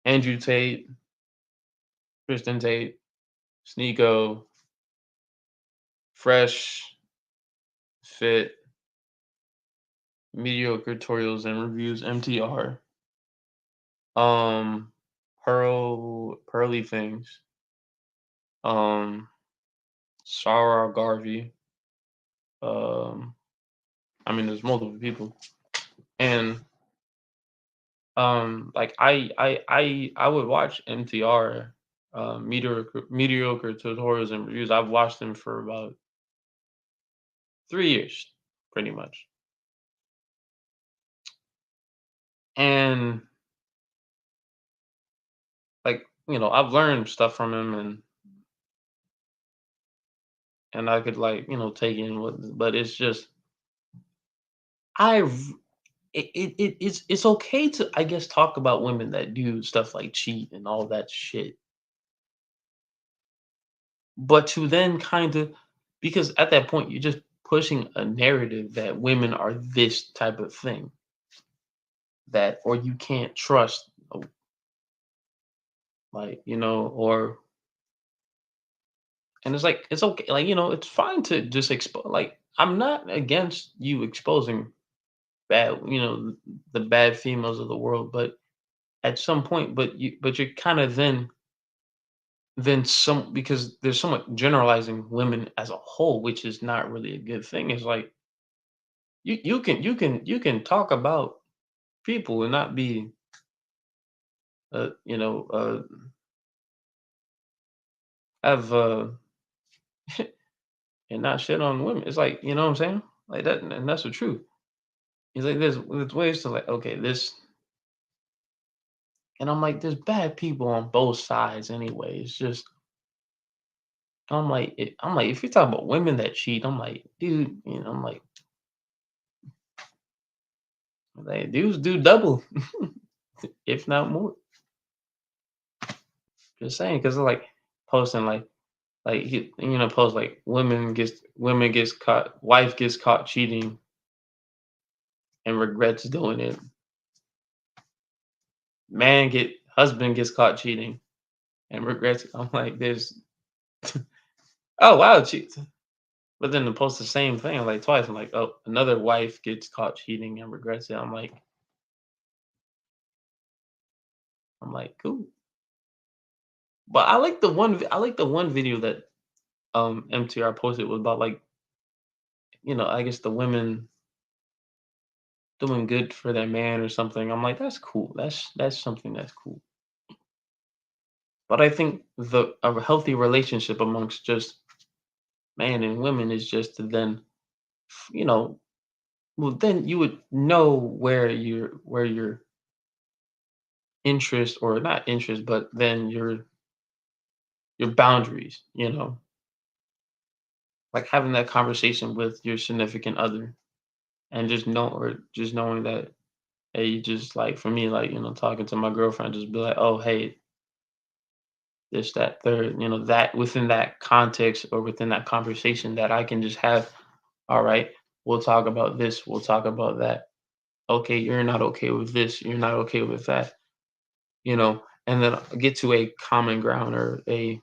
Andrew Tate, Kristen Tate, Sneeko, Fresh, Fit, Mediocre Tutorials and Reviews, MTR, um, Pearly Things, um, Sarah Garvey. Um, I mean, there's multiple people, and like I would watch MTR, mediocre tutorials and reviews. I've watched them for about 3 years, pretty much, and like I've learned stuff from him, and I could like take in what, but it's just I it's okay to I guess talk about women that do stuff like cheat and all that shit, but to then kind of because at that point you're just pushing a narrative that women are this type of thing that or you can't trust like or and it's like it's okay like it's fine to just expose like I'm not against you exposing bad, the bad females of the world. But at some point, but you're kind of then some, because there's somewhat generalizing women as a whole, which is not really a good thing. It's like you can talk about people and not be uh you know uh have and not shit on women. It's like, you know what I'm saying? Like that, and that's the truth. It's like there's ways to, like, okay, this, and I'm like, there's bad people on both sides anyway. It's just, I'm like, if you're talking about women that cheat, I'm like, dude, I'm like dudes do double, if not more. Just saying, because like posting like he, post like women gets caught, wife gets caught cheating and regrets doing it. Husband gets caught cheating and regrets it. I'm like, there's oh wow, cheat. But then to post the same thing like twice, I'm like, oh, another wife gets caught cheating and regrets it. I'm like, cool. But I like the one video that MTR posted was about, like, I guess the women doing good for their man or something. I'm like, that's cool. That's something that's cool. But I think the a healthy relationship amongst just man and women is just to then, you know, well, then you would know where your interest, or not interest, but then your boundaries, like having that conversation with your significant other, and just knowing that, hey, you just, like, for me, like, talking to my girlfriend, just be like, oh, hey, this, that, third, that within that context or within that conversation that I can just have, all right, we'll talk about this, we'll talk about that. Okay, you're not okay with this, you're not okay with that, and then get to a common ground, or a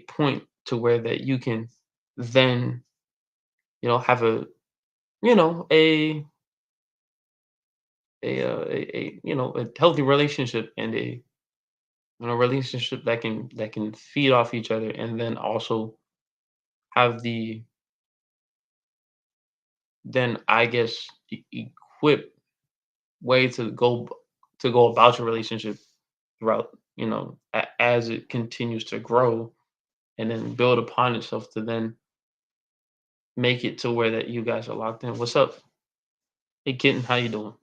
point to where that you can then, have you know, a a healthy relationship, and a relationship that can feed off each other, and then also have the then, I guess, equip way to go about your relationship throughout, as it continues to grow, and then build upon itself to then make it to where that you guys are locked in. What's up? Hey, kitten, how you doing?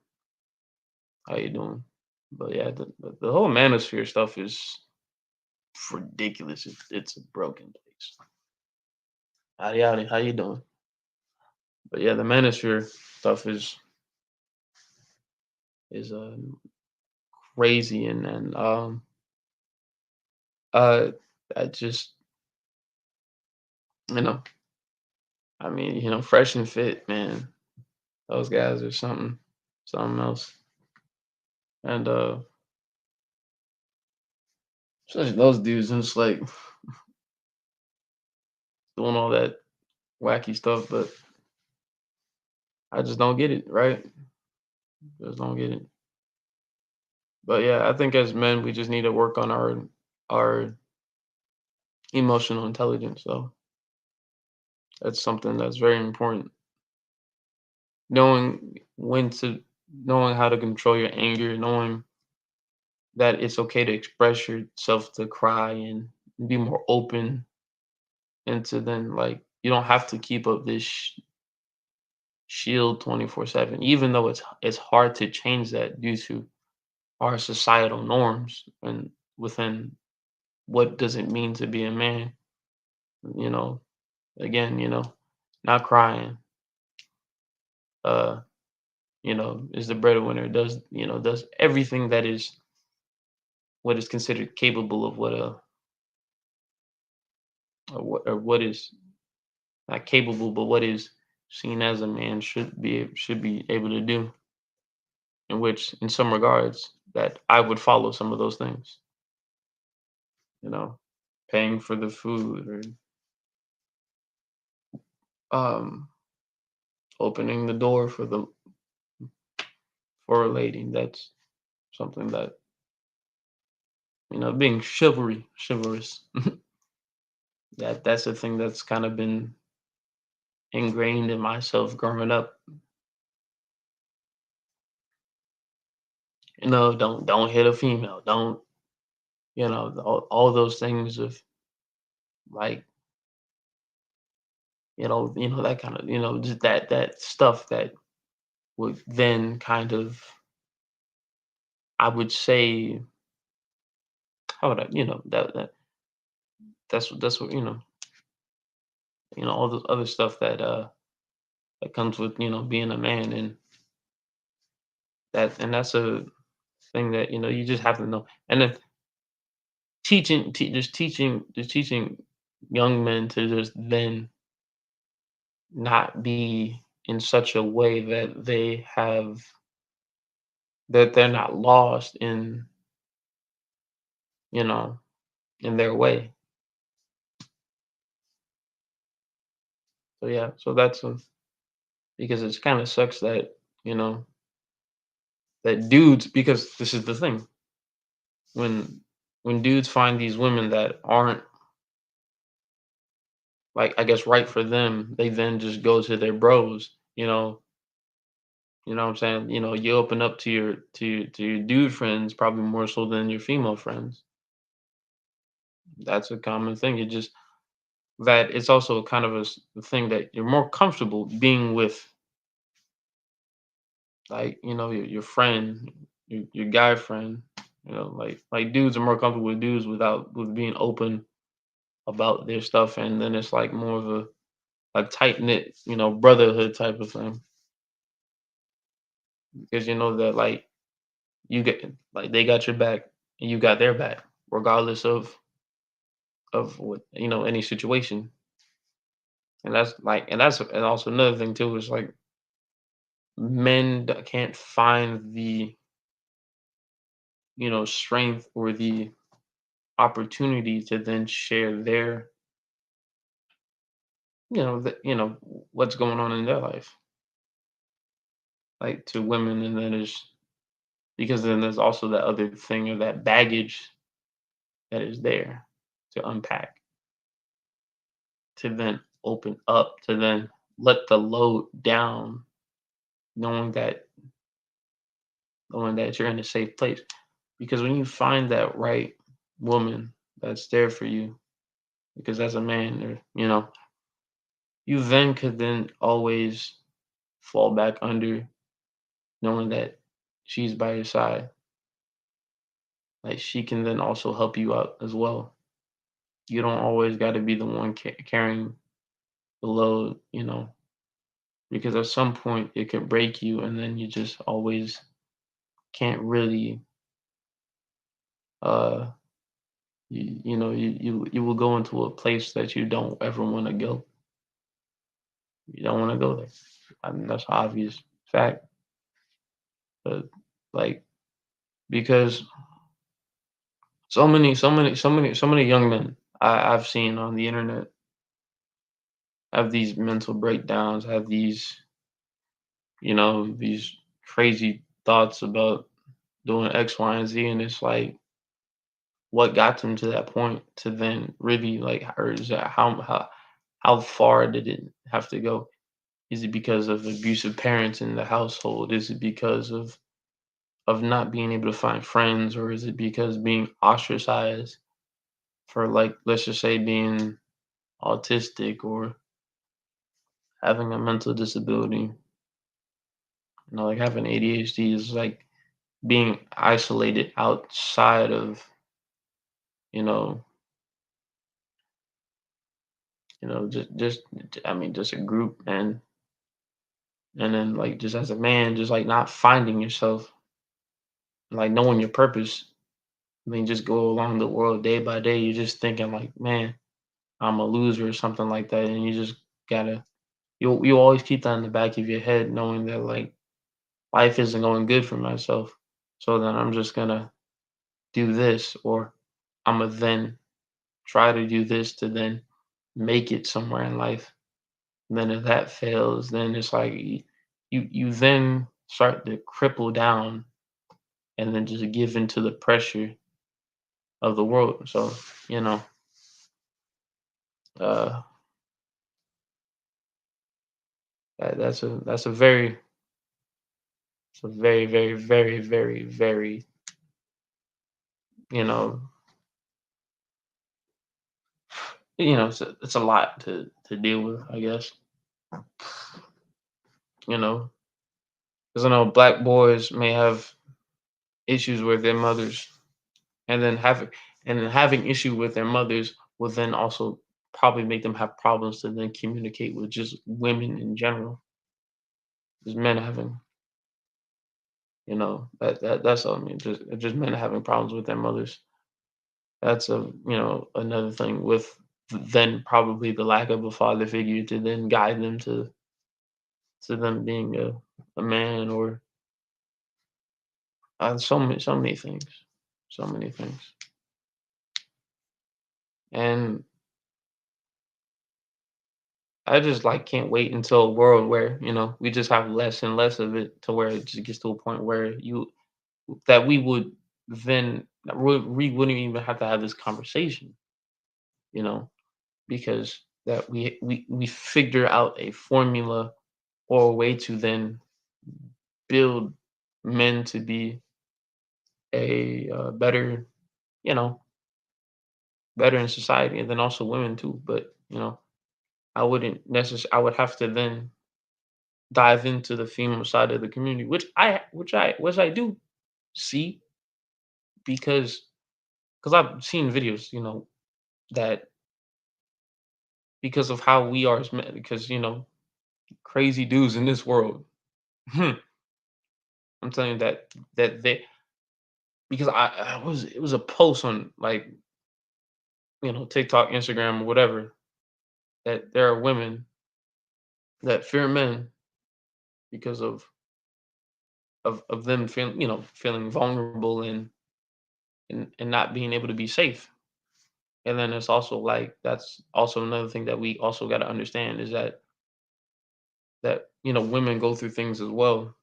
How you doing? But yeah, the whole manosphere stuff is ridiculous. It's a broken place. Howdy, howdy, how you doing? But yeah, the manosphere stuff is crazy, and uh I just, you know I mean, Fresh and Fit, man, those guys are something else. And especially those dudes, and it's like doing all that wacky stuff, but I just don't get it, right? Just don't get it. But yeah, I think as men, we just need to work on our emotional intelligence. So that's something that's very important. Knowing how to control your anger, knowing that it's okay to express yourself, to cry, and be more open, and to then, like, you don't have to keep up this shield 24/7, even though it's hard to change that due to our societal norms, and within what does it mean to be a man, you know again, not crying, uh is the breadwinner, does everything that is what is considered capable of what a or what is not capable, but what is seen as a man should be able to do, in which, in some regards, that I would follow some of those things, you know paying for the food, or um opening the door for the for a lady. That's something that, being chivalrous. That's a thing that's kind of been ingrained in myself growing up. Don't hit a female. Don't, all those things of, like, that kind of, just that stuff that would then kind of, I would say, how would I, that's what, all the other stuff that comes with, being a man, and that's a thing that, you just have to know. And then just teaching young men to just then not be in such a way that they're not lost you know in their way. So yeah, so that's because it's kind of sucks that, you know that dudes, because this is the thing, when dudes find these women that aren't, like, I guess, right for them, they then just go to their bros. What I'm saying? You open up to your dude friends probably more so than your female friends. That's a common thing. It just that it's also kind of a thing that you're more comfortable being with, like, your friend, your guy friend. Like dudes are more comfortable with dudes without with being open about their stuff, and then it's like more of a tight knit, brotherhood type of thing, because you know that, like, you get, like, they got your back and you got their back, regardless of what, any situation. And also another thing too is, like, men that can't find the, strength or the opportunity to then share their, what's going on in their life, like, to women. And then there's because then there's also that other thing, or that baggage that is there to unpack, to then open up, to then let the load down, knowing that you're in a safe place. Because when you find that right woman that's there for you, because as a man, or, you then could then always fall back under, knowing that she's by your side. Like, she can then also help you out as well. You don't always got to be the one carrying the load, because at some point it could break you, and then you just always can't really, uh you will go into a place that you don't ever want to go. You don't want to go there. I mean, that's an obvious fact. But, like, because so many young men I've seen on the internet have these mental breakdowns, have these crazy thoughts about doing X, Y, and Z, and it's like, what got them to that point, to then really, like, or is that how far did it have to go? Is it because of abusive parents in the household? Is it because of not being able to find friends, or is it because being ostracized for, like, let's just say, being autistic or having a mental disability? Like, having ADHD is like being isolated outside of, you know, just I mean, just a group, and then, like, just as a man, just like not finding yourself, like knowing your purpose. I mean, just go along the world day by day. You're just thinking, like, man, I'm a loser or something like that, and you just gotta you always keep that in the back of your head, knowing that, like, life isn't going good for myself. So then I'm just gonna do this, or I'm gonna then try to do this to then make it somewhere in life. And then if that fails, then it's like you then start to cripple down and then just give into the pressure of the world. So, you know, uh, that's a very, it's a very, very, very, very, very, you know, it's a lot to deal with, I guess. You know, because I know black boys may have issues with their mothers, and then having issue with their mothers will then also probably make them have problems to then communicate with just women in general. Just men having, that's all I mean. Just men having problems with their mothers. That's another thing with then probably the lack of a father figure to then guide them to them being a man or so many things, so many things. And I just like can't wait until a world where we just have less and less of it to where it just gets to a point where you that we would then that we wouldn't even have to have this conversation, you know, because that we figure out a formula or a way to then build men to be a better, you know, better in society, and then also women too. But I wouldn't necessarily. I would have to then dive into the female side of the community, which I do see because I've seen videos, that because of how we are as men, because crazy dudes in this world. I'm telling you that they because I was it was a post on like TikTok, Instagram, or whatever, that there are women that fear men because of them feeling vulnerable and not being able to be safe. And then it's also like that's also another thing that we also got to understand is that women go through things as well,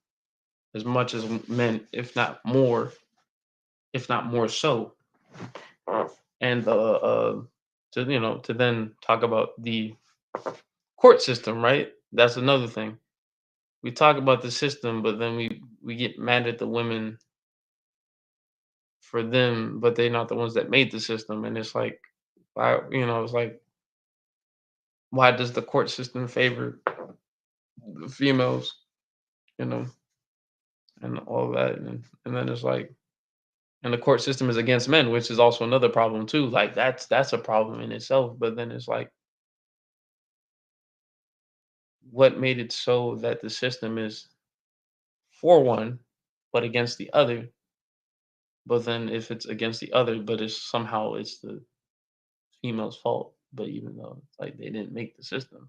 as much as men, if not more so. And to then talk about the court system, right? That's another thing. We talk about the system, but then we get mad at the women for them, but they're not the ones that made the system. And it's like, why? It's like, why does the court system favor the females? You know, and all that, and then it's like, and the court system is against men, which is also another problem too. Like that's a problem in itself. But then it's like, what made it so that the system is for one, but against the other? But then if it's against the other, but it's the female's fault. But even though it's like they didn't make the system,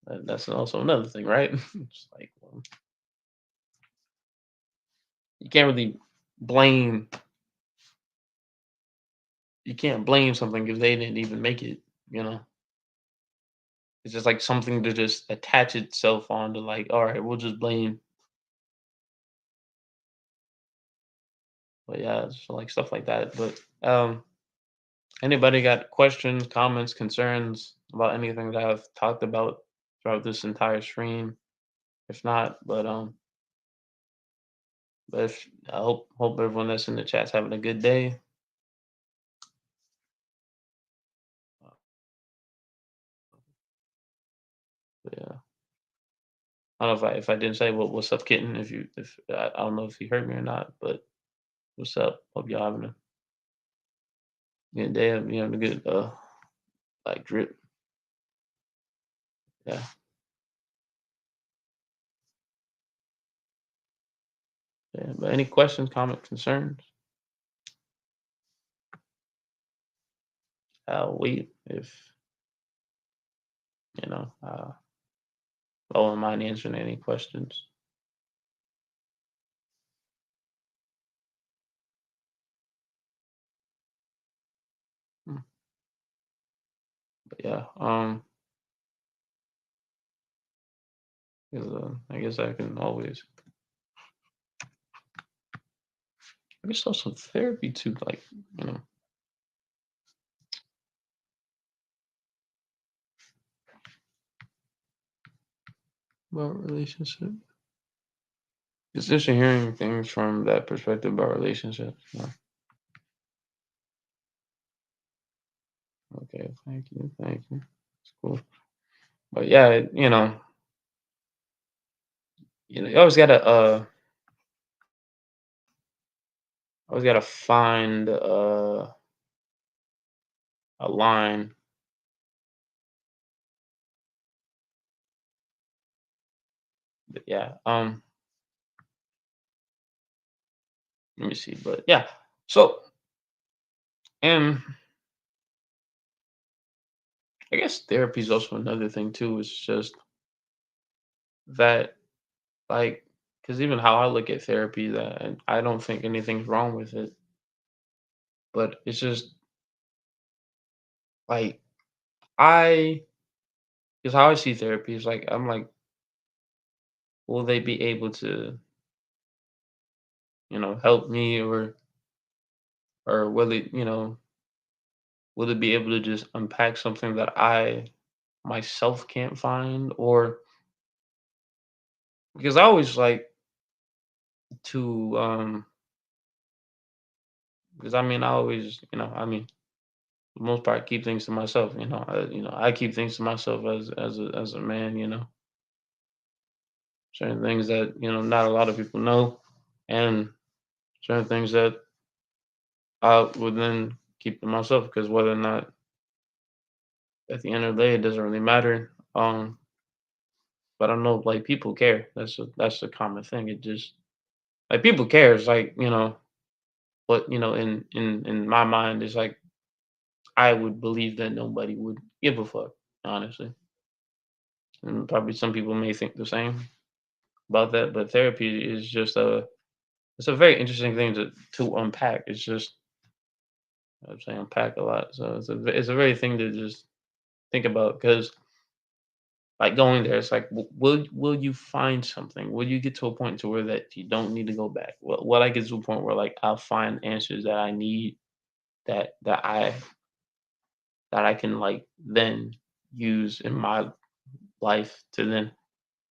that's also another thing, right? It's like, well, you can't really blame you can't blame something because they didn't even make it. You know, it's just like something to just attach itself on to, like, all right, we'll just blame. But yeah, it's like stuff like that. But anybody got questions, comments, concerns about anything that I've talked about throughout this entire stream? If not, but if I hope everyone that's in the chat's having a good day. But yeah, I don't know if I didn't say what's up, kitten. If I don't know if you heard me or not, but what's up? Hope y'all having a good day. You having a good like drip. Yeah, yeah. But any questions, comment, concerns? I'll wait if you know. I won't mind answering any questions. Hmm. But yeah, 'cause, I guess I can always I guess also therapy too, like, you know, about relationship. It's interesting hearing things from that perspective about relationships. Yeah. Okay, thank you. It's cool. But yeah, you always gotta always gotta find a line. But yeah, let me see. But yeah, so and I guess therapy is also another thing too. It's just that, like, because even how I look at therapy, that and I don't think anything's wrong with it, but it's just like I, because how I see therapy is like I'm like, will they be able to, help me, or will it, will it be able to just unpack something that I myself can't find, or because I always like to, because I mean I always, for the most part keep things to myself. I keep things to myself as a man. Certain things that not a lot of people know, and certain things that I would then keep to myself, because whether or not at the end of the day it doesn't really matter. But I know, like, people care. That's a common thing. It just, like, people care. It's like, but in my mind, it's like I would believe that nobody would give a fuck, honestly. And probably some people may think the same about that. But therapy is just it's a very interesting thing to unpack. It's just, I'm saying, unpack a lot. So it's a very thing to just think about, because like going there, it's like, will you find something? Will you get to a point to where that you don't need to go back? Will I get to a point where, like, I'll find answers that I need, that I can, like, then use in my life to then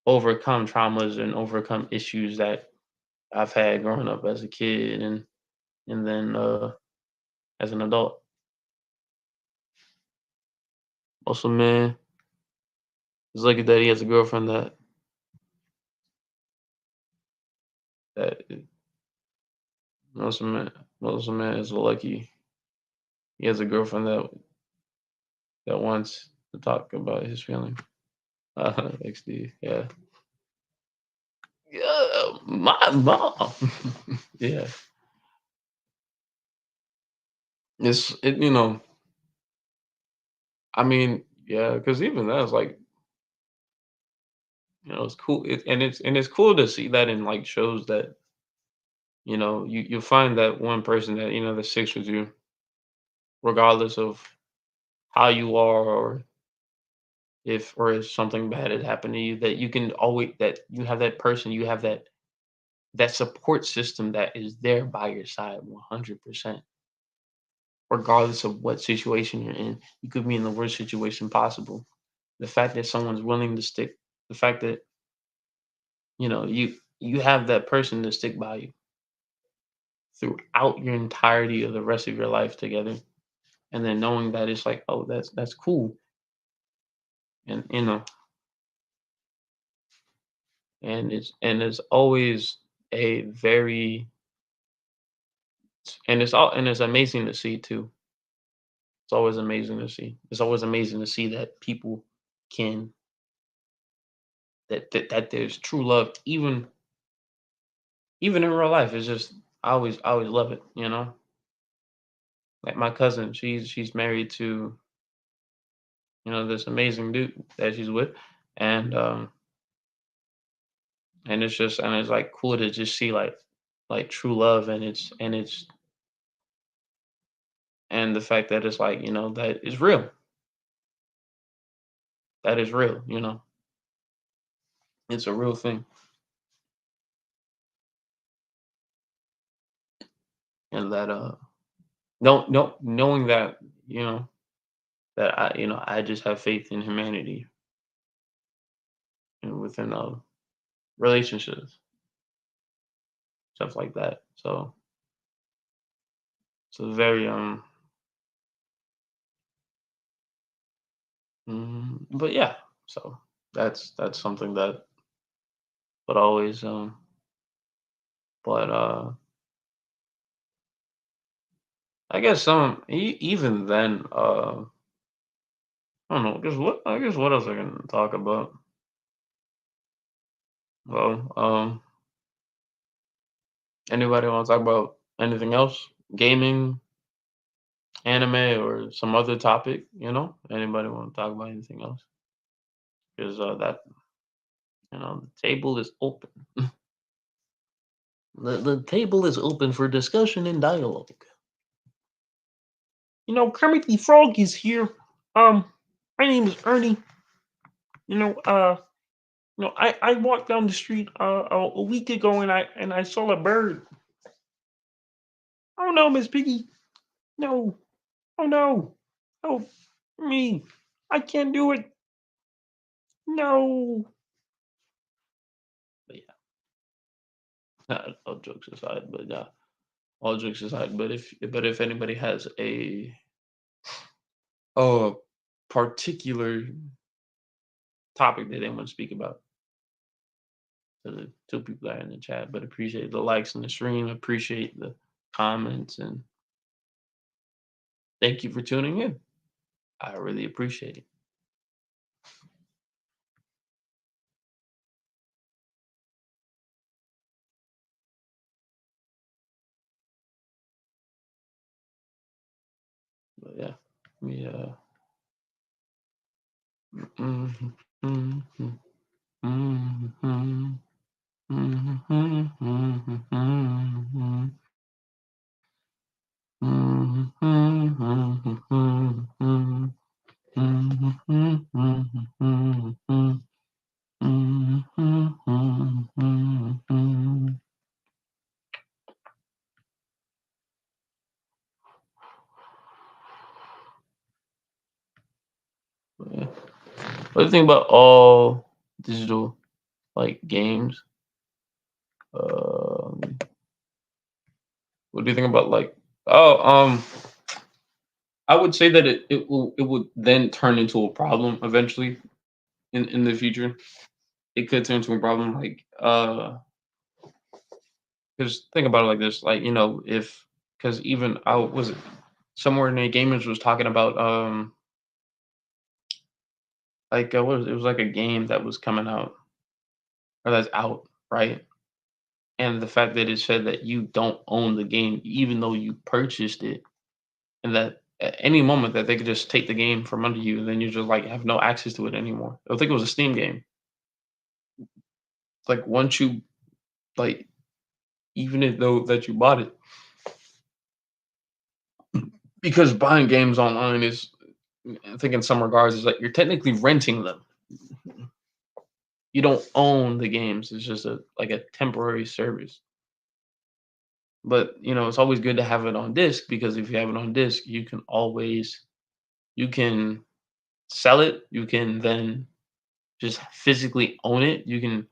overcome traumas and overcome issues that I've had growing up as a kid, and then as an adult. Also, man, it's lucky that he has a girlfriend that most man is lucky he has a girlfriend that wants to talk about his feelings. XD, yeah. Yeah, my mom. Yeah, I mean, yeah, because even that's like, it's cool. And it's cool to see that in, like, shows that, you find that one person that that sticks with you regardless of how you are, or if something bad had happened to you, that you can always, that you have that person, you have that support system that is there by your side 100%, regardless of what situation you're in. You could be in the worst situation possible. The fact that someone's willing to stick, the fact that you have that person to stick by you throughout your entirety of the rest of your life together, and then knowing that it's like, oh, that's cool, and and it's always a very, and it's amazing to see too. It's always amazing to see. It's always amazing to see that people can, that there's true love, even in real life. It's just, I always love it. Like my cousin, she's married to this amazing dude that she's with, and and it's like cool to just see, like true love, and the fact that it's like, that is real. That is real. It's a real thing. and that no knowing that you know that I just have faith in humanity and within relationships, stuff like that. So it's a very but yeah, so that's something that but always but I guess even then I don't know. I guess what else I can talk about? Well, anybody want to talk about anything else? Gaming, anime, or some other topic? Anybody want to talk about anything else? Because that the table is open. The table is open for discussion and dialogue. Kermit the Frog is here. My name is Ernie. You know, uh, I walked down the street a week ago and I saw a bird. Oh no, Miss Piggy. No. Oh no. Oh me. I can't do it. No. But yeah, all jokes aside, but all jokes aside. But if anybody has a particular topic that they want to speak about, to the two people that are in the chat, but appreciate the likes on the stream, appreciate the comments, and thank you for tuning in. I really appreciate it. But yeah, we mhm, mhm, mhm, mhm, mhm, mhm, mhm, mhm, mhm, mhm, mhm, mhm, mhm, mhm, mhm, mhm. Yeah. What do you think about all digital like games? Um, what do you think about like I would say that it would then turn into a problem eventually in the future. It could turn into a problem like because think about it like this, like if because even I was it somewhere in the gamers was talking about like what was it was like a game that was coming out or that's out, right? And the fact that it said that you don't own the game even though you purchased it, and that at any moment that they could just take the game from under you, and then you just like have no access to it anymore. I think it was a Steam game. Like once you like, even if though that you bought it, because buying games online is, I think in some regards, is like you're technically renting them. You don't own the games. It's just a like a temporary service. But it's always good to have it on disc because if you have it on disc, you can sell it. You can then just physically own it. You can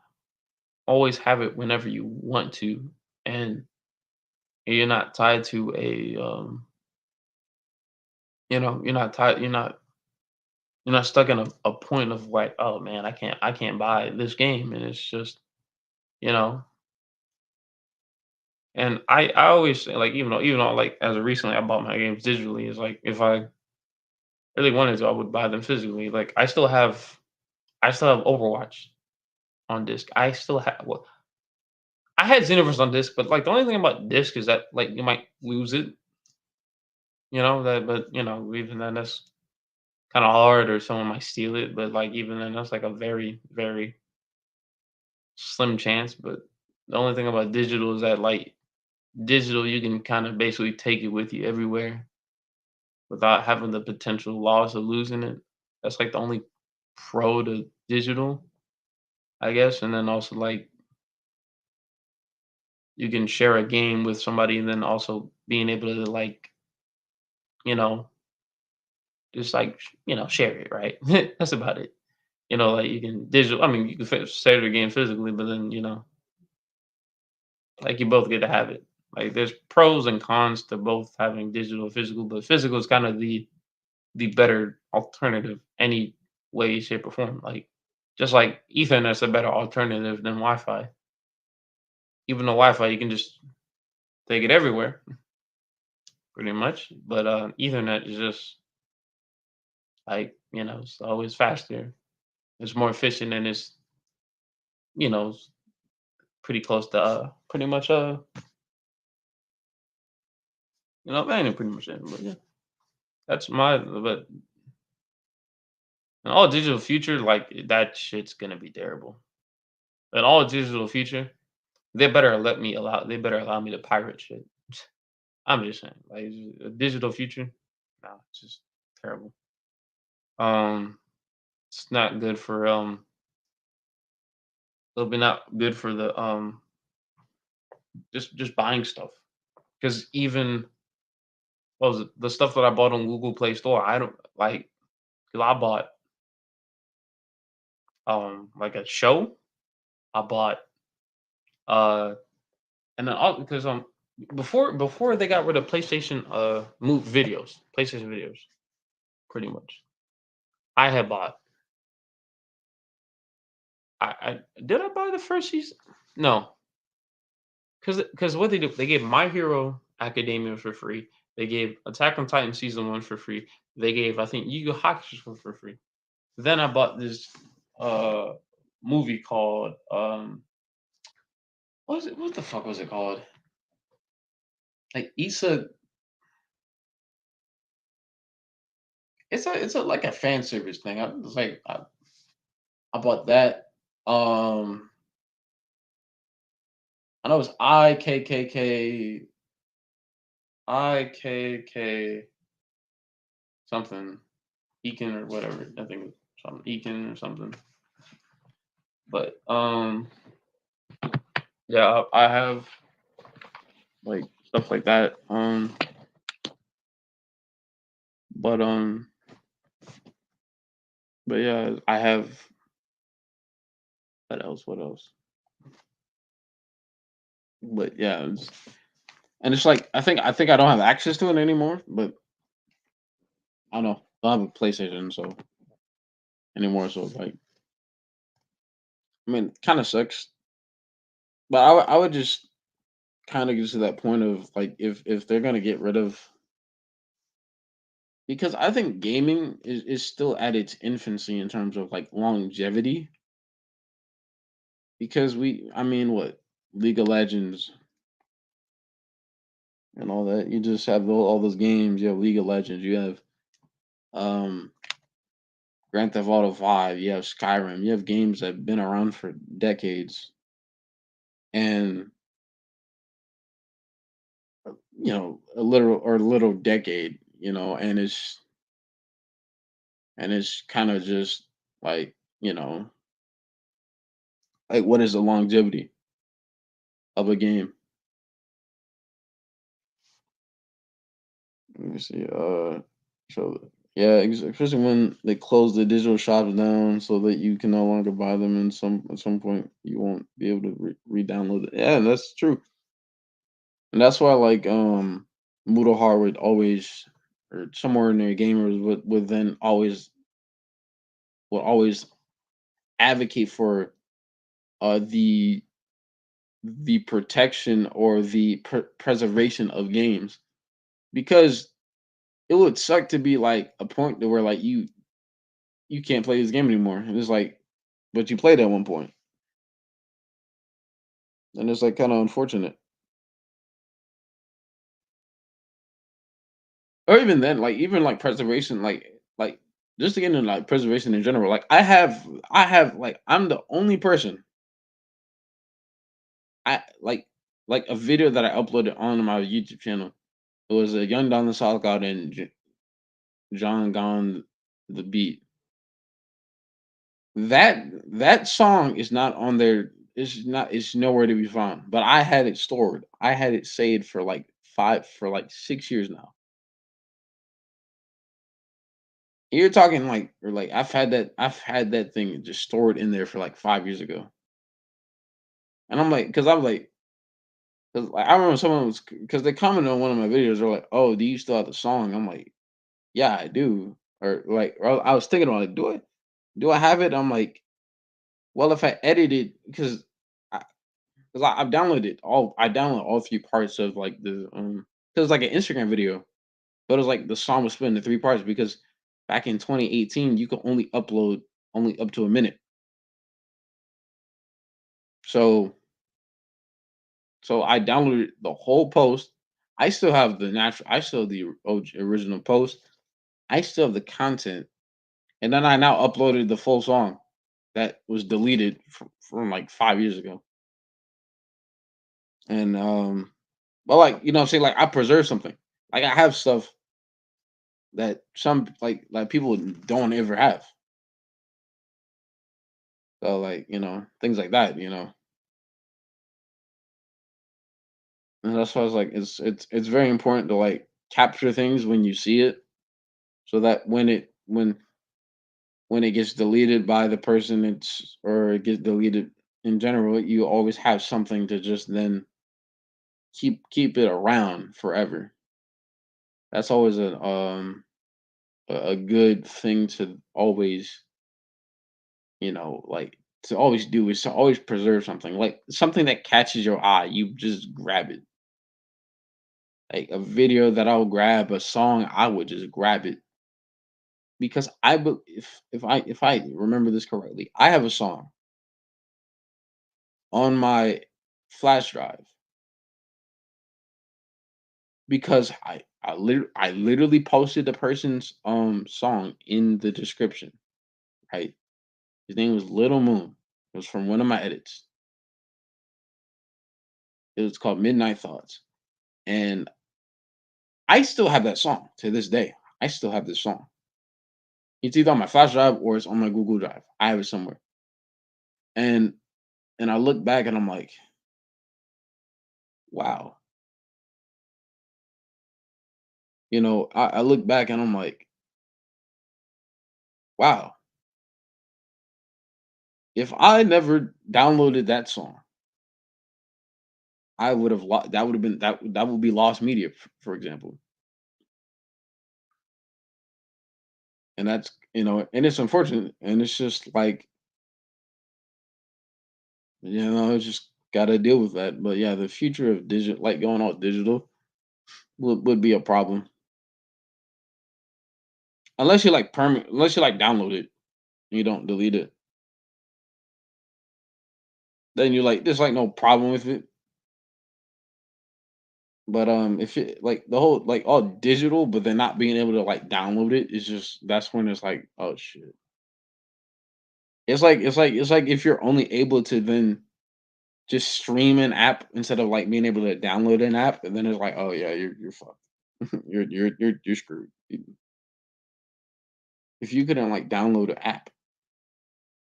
always have it whenever you want to, and you're not tied to you're not stuck in a point of like, oh man, I can't buy this game, and it's just you know. And I always say like even though like as of recently I bought my games digitally, is like if I really wanted to, I would buy them physically. Like I still have Overwatch on disc. I had Xenoverse on disc, but like the only thing about disc is that like you might lose it. That, but even then that's kind of hard, or someone might steal it. But like even then, that's like a very very slim chance. But the only thing about digital is that like digital, you can kind of basically take it with you everywhere without having the potential loss of losing it. That's like the only pro to digital, I guess. And then also like you can share a game with somebody and then also being able to like, you know, just like share it, right? That's about it. Like you can digital. I mean, you can share the game physically, but then like you both get to have it. Like there's pros and cons to both having digital and physical, but physical is kind of the better alternative any way, shape, or form. Like just like Ethernet's a better alternative than Wi-Fi. Even though Wi-Fi you can just take it everywhere, pretty much. But Ethernet is just like it's always faster. It's more efficient and it's it's pretty close to pretty much that ain't pretty much it. But yeah, that's my but an all digital future like that shit's gonna be terrible. An all digital future, they better allow me to pirate shit. I'm just saying, like a digital future, no, it's just terrible. Um, it's not good for it'll be not good for the just buying stuff because even what was it, the stuff that I bought on Google Play Store, I don't like. 'Cause I bought like a show. I bought uh and then all because before they got rid of PlayStation move videos, PlayStation videos, pretty much. I had bought I did I buy the first season? No, because what they do, they gave My Hero Academia for free. They gave Attack on Titan season one for free. They gave I think Yu Yu Hakusho for free. Then I bought this uh movie called what the fuck was it called? Like Issa, it's a like a fan service thing. I bought that. I know it's IKK something Ekin or whatever. I think it's something Ekin or something. But yeah, I have like stuff like that. But but yeah, I have what else? What else? But yeah, and it's like I think I don't have access to it anymore. But I don't know. I don't have a PlayStation so anymore. So like, I mean, kind of sucks. But I would just kind of get to that point of like if they're gonna get rid of because I think gaming is still at its infancy in terms of like longevity. Because I mean, what League of Legends and all that. You just have all those games. You have League of Legends. You have um Grand Theft Auto 5. You have Skyrim. You have games that have been around for decades, and a little decade. And it's kind of just like like what is the longevity of a game? Let me see. So yeah, especially when they close the digital shops down, so that you can no longer buy them, and at some point you won't be able to re-download it. Yeah, that's true, and that's why like Moodle Hard would always, or somewhere in their gamers would then always advocate for the protection or the preservation of games because it would suck to be like a point to where like you can't play this game anymore. And it's like, but you played at one point, and it's like kind of unfortunate. Or even then, like even like preservation, like just to get into like preservation in general. Like I have like I'm the only person I like a video that I uploaded on my YouTube channel. It was a Young Don the South God and John Gone the Beat. That song is not on there. It's not. It's nowhere to be found. But I had it stored. I had it saved for like 6 years now. You're talking like, or like I've had that thing just stored in there for like 5 years ago, and I'm like, because I'm like, because like, I remember someone was because they commented on one of my videos. They're like, "Oh, do you still have the song?" I'm like, "Yeah, I do." Or like, or I was thinking about like, do I have it? I'm like, well, if I edit it, because I've downloaded all, I downloaded all three parts of like the because like an Instagram video, but it was like the song was split into three parts because back in 2018 you could only upload only up to a minute. So I downloaded the whole post. I still have the natural. I still have the original post. I still have the content, and then I now uploaded the full song that was deleted from like 5 years ago. And but like you know, what I'm saying like I preserve something. Like I have stuff that some like people don't ever have. So like you know things like that. You know, and that's why I was like it's very important to like capture things when you see it, so that when it gets deleted by the person it's or it gets deleted in general, you always have something to just then keep it around forever. That's always a good thing to always, like to always do is to always preserve something. Like something that catches your eye, you just grab it. Like a video that I'll grab, a song, I would just grab it because if I remember this correctly, I have a song on my flash drive because I literally posted the person's song in the description. Right, his name was Little Moon. It was from one of my edits. It was called Midnight Thoughts, and I still have that song to this day. I still have this song. It's either on my flash drive or it's on my Google Drive. I have it somewhere. And I look back and I'm like, wow. I look back and I'm like, wow. If I never downloaded that song, I would have that would have been that would be lost media, for example. And that's and it's unfortunate. And it's just like, it's just gotta deal with that. But yeah, the future of digital, like going all digital, would be a problem. Unless you like unless you like download it, and you don't delete it. Then you like there's like no problem with it. But if it like the whole like all digital, but then not being able to like download it is just that's when it's like, oh shit. It's like if you're only able to then just stream an app instead of like being able to download an app, and then it's like, oh yeah, you're fucked. You're screwed. If you couldn't like download an app,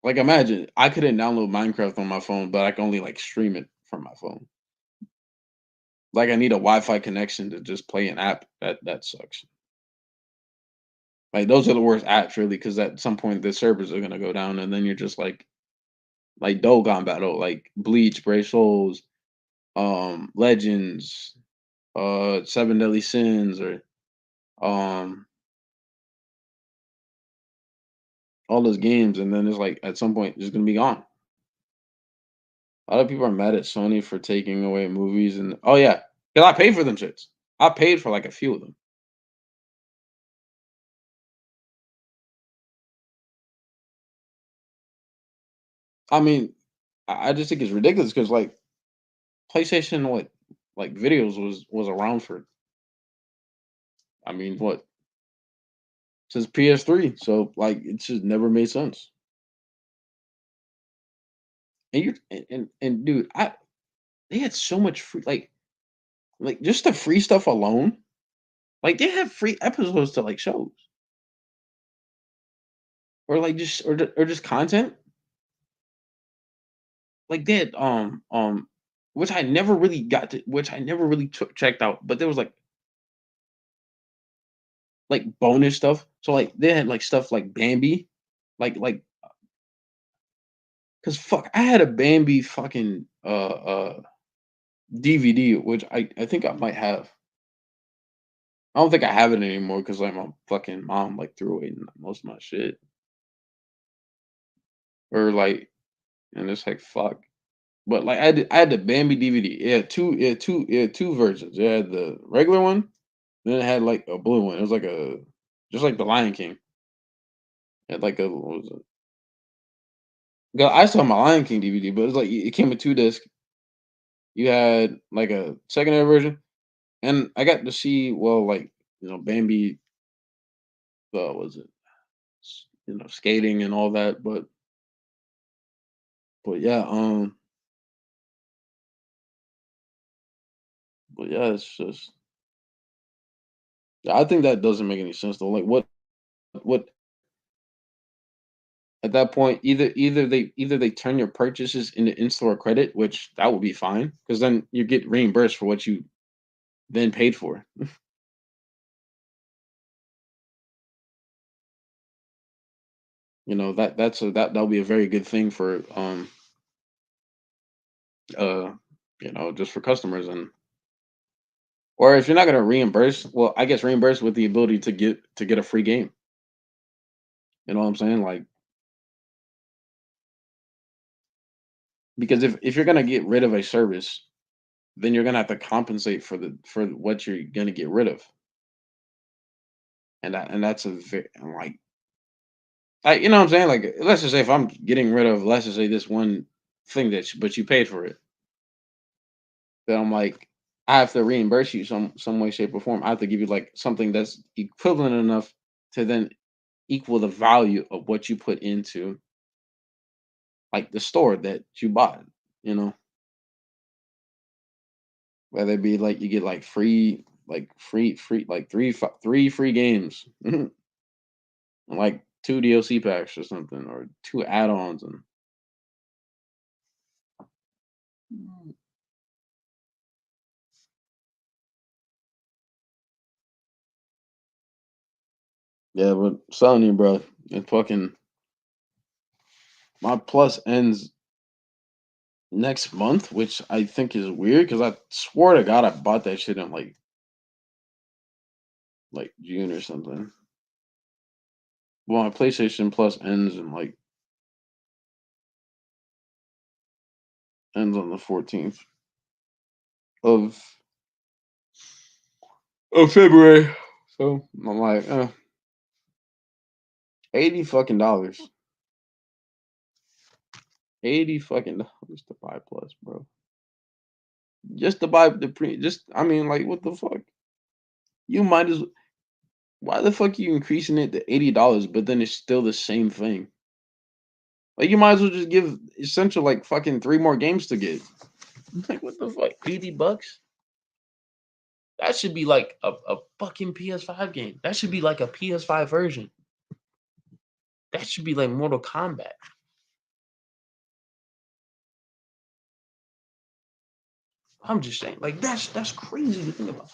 like imagine I couldn't download Minecraft on my phone, but I can only like stream it from my phone. Like I need a Wi-Fi connection to just play an app. That sucks. Like those are the worst apps really, because at some point the servers are gonna go down, and then you're just like Dogon Battle, like Bleach, Brave Souls, Legends, Seven Deadly Sins, or um all those games, and then it's like at some point it's gonna be gone. A lot of people are mad at Sony for taking away movies, and oh yeah, because I paid for them shits. I paid for like a few of them. I mean, I just think it's ridiculous because like PlayStation, what like videos was around for. I mean, what since PS3, so like it just never made sense. And and dude, they had so much free like just the free stuff alone. Like they have free episodes to like shows or like just or just content. like they had which I never really checked out, but there was like bonus stuff. So like they had like stuff like Bambi, like because fuck, I had a Bambi fucking DVD, which I think I might have. I don't think I have it anymore because like my fucking mom like threw away most of my shit, or like, and it's like fuck. But like I had the Bambi DVD. It had two versions. It had the regular one, then it had like a blue one. It was like a just like the Lion King. It had like a what was it? 'Cause I saw my Lion King DVD, but it was like it came with two discs. You had like a secondary version, and I got to see well like Bambi. Was it skating and all that, but yeah but yeah it's just I think that doesn't make any sense though. Like what at that point either they turn your purchases into in-store credit, which that would be fine because then you get reimbursed for what you then paid for. That'll be a very good thing for uh just for customers. And or if you're not going to reimburse, well, I guess reimburse with the ability to get a free game. You know what I'm saying? Like, because if you're going to get rid of a service, then you're going to have to compensate for what you're going to get rid of. And that's a very like you know what I'm saying? Like, let's just say if I'm getting rid of, let's just say this one thing but you paid for it, then I'm like, I have to reimburse you some way, shape, or form. I have to give you like something that's equivalent enough to then equal the value of what you put into like the store that you bought. You know, whether it be like you get like free like three free games, like two DLC packs or something, or two add-ons, and yeah, but Sony, bro, it fucking my plus ends next month, which I think is weird because I swore to God I bought that shit in like June or something. Well, my PlayStation Plus ends on the 14th of February. So I'm like, 80 fucking dollars. 80 fucking dollars to buy Plus, bro. Just to buy the just I mean, like, what the fuck? You might as Why the fuck are you increasing it to $80, but then it's still the same thing? Like, you might as well just give Essential like fucking 3 more games to get. Like, what the fuck? $80? That should be like a fucking PS5 game. That should be like a PS5 version. That should be like Mortal Kombat. I'm just saying, like that's crazy to think about.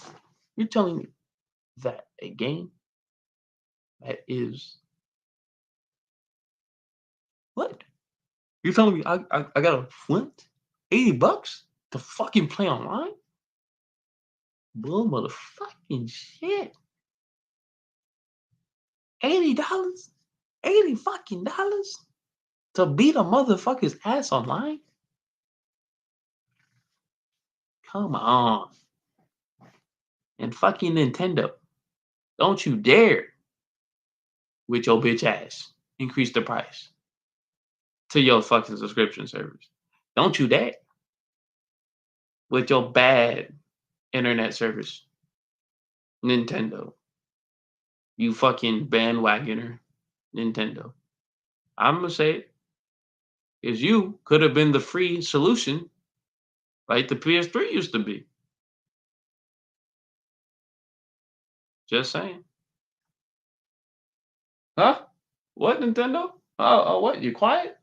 You're telling me that a game that is what? You're telling me I got to flint $80 to fucking play online? Bull motherfucking shit. $80? 80 fucking dollars to beat a motherfucker's ass online? Come on. And fucking Nintendo, don't you dare with your bitch ass increase the price to your fucking subscription service. Don't you dare with your bad internet service. Nintendo. You fucking bandwagoner. Nintendo. I'm gonna say it. Is you could have been the free solution like the PS3 used to be. Just saying. Huh? What, Nintendo? Oh, what? You quiet?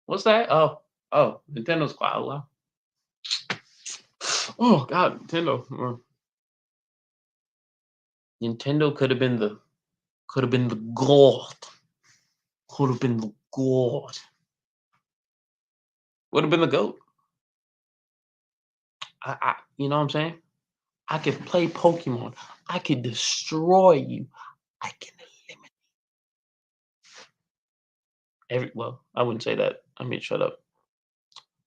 What's that? Oh, Oh, Nintendo's quite low. Oh God, Nintendo. Nintendo could have been the gold. Could have been the gold. Would have been the goat. You know what I'm saying? I could play Pokemon. I could destroy you. I can eliminate well, I wouldn't say that. I mean, shut up.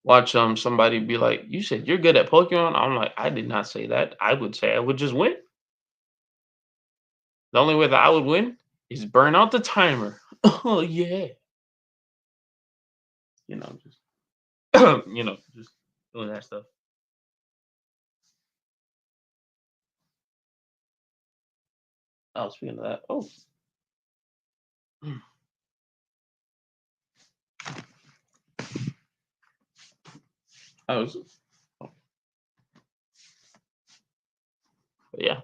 Watch somebody be like, "You said you're good at Pokemon." I'm like, I did not say that. I would say I would just win. The only way that I would win is burn out the timer. Oh yeah, just just doing that stuff. Oh, speaking of that, I was, yeah.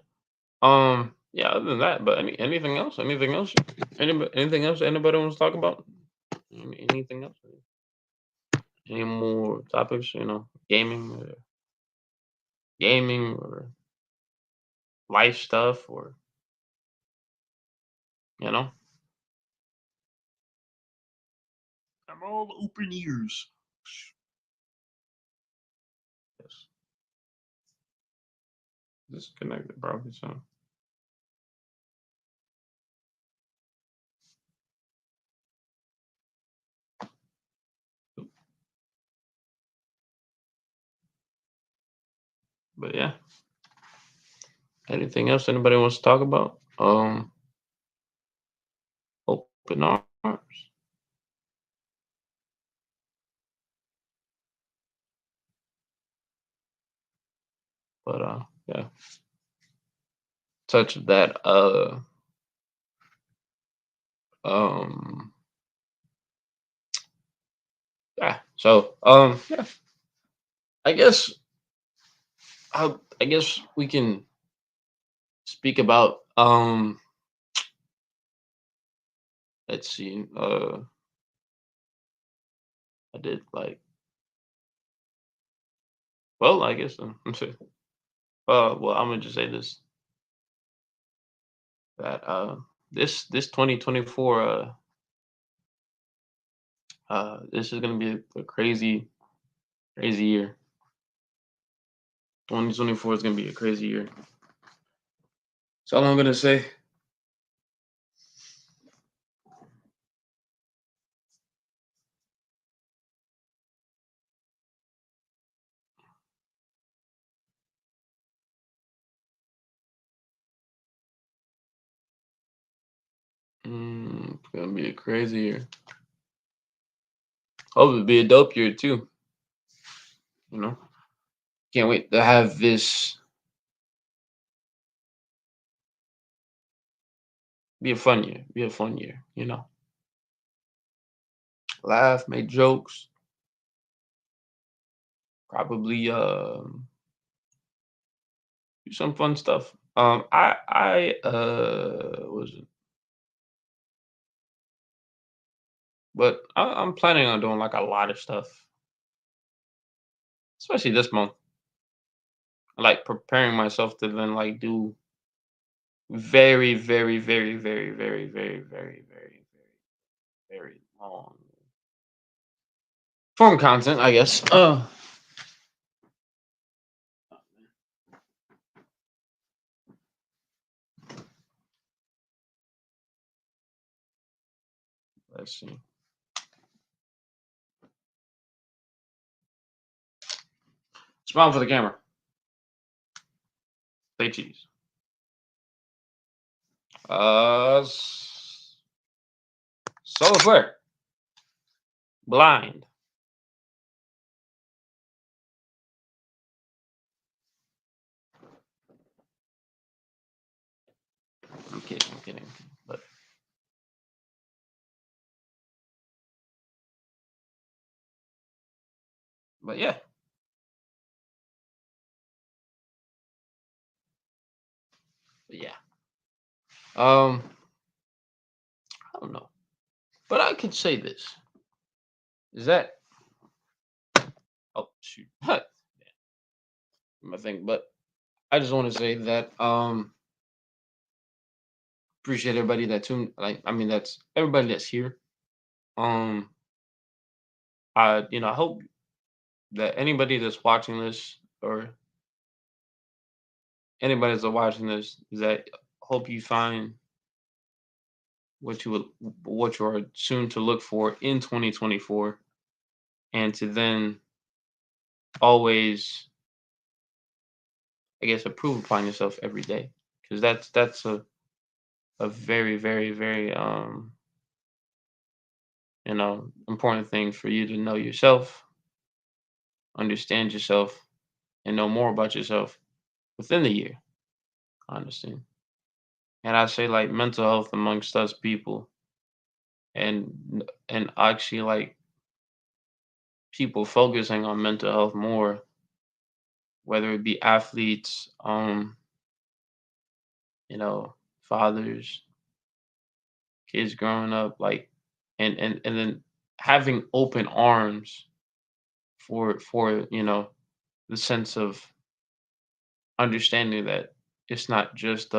Yeah. Other than that, but anything else? Anything else? Anything else? Anybody wants to talk about? Anything else? Any more topics? Gaming or life stuff, or you know. I'm all open ears. Yes. Disconnected, probably so. But yeah. Anything else anybody wants to talk about? Open arms. But yeah. Touch that um yeah. So yeah. I guess I guess we can speak about let's see, I did like, well, I guess let's see. Well, I'm gonna just say this, that this 2024 this is gonna be a crazy year. 2024 is gonna be a crazy year. That's all I'm gonna say. It's gonna be a crazy year. Hope it'll be a dope year too. You know, can't wait to have this be a fun year. Be a fun year. Laugh, make jokes, probably do some fun stuff. I was it? But I'm planning on doing like a lot of stuff, especially this month. Like preparing myself to then like do very, very, very, very, very, very, very, very, very, very long form content, I guess. Let's see. Smile for the camera. Say cheese. Solar flare. Blind. I'm kidding. I'm kidding. But yeah. But yeah. I don't know. But I could say this. Is that Oh shoot, my thing. But I just want to say that appreciate everybody that tuned. Like I mean, that's everybody that's here. Um, I hope that anybody that's watching this or anybody that's watching this is that hope you find what you are soon to look for in 2024, and to then always, I guess, improve upon yourself every day, because that's a very very very important thing for you to know yourself, understand yourself, and know more about yourself within the year, honestly. And I say like mental health amongst us people, and actually like people focusing on mental health more, whether it be athletes, fathers, kids growing up, like, and then having open arms for the sense of understanding that it's not just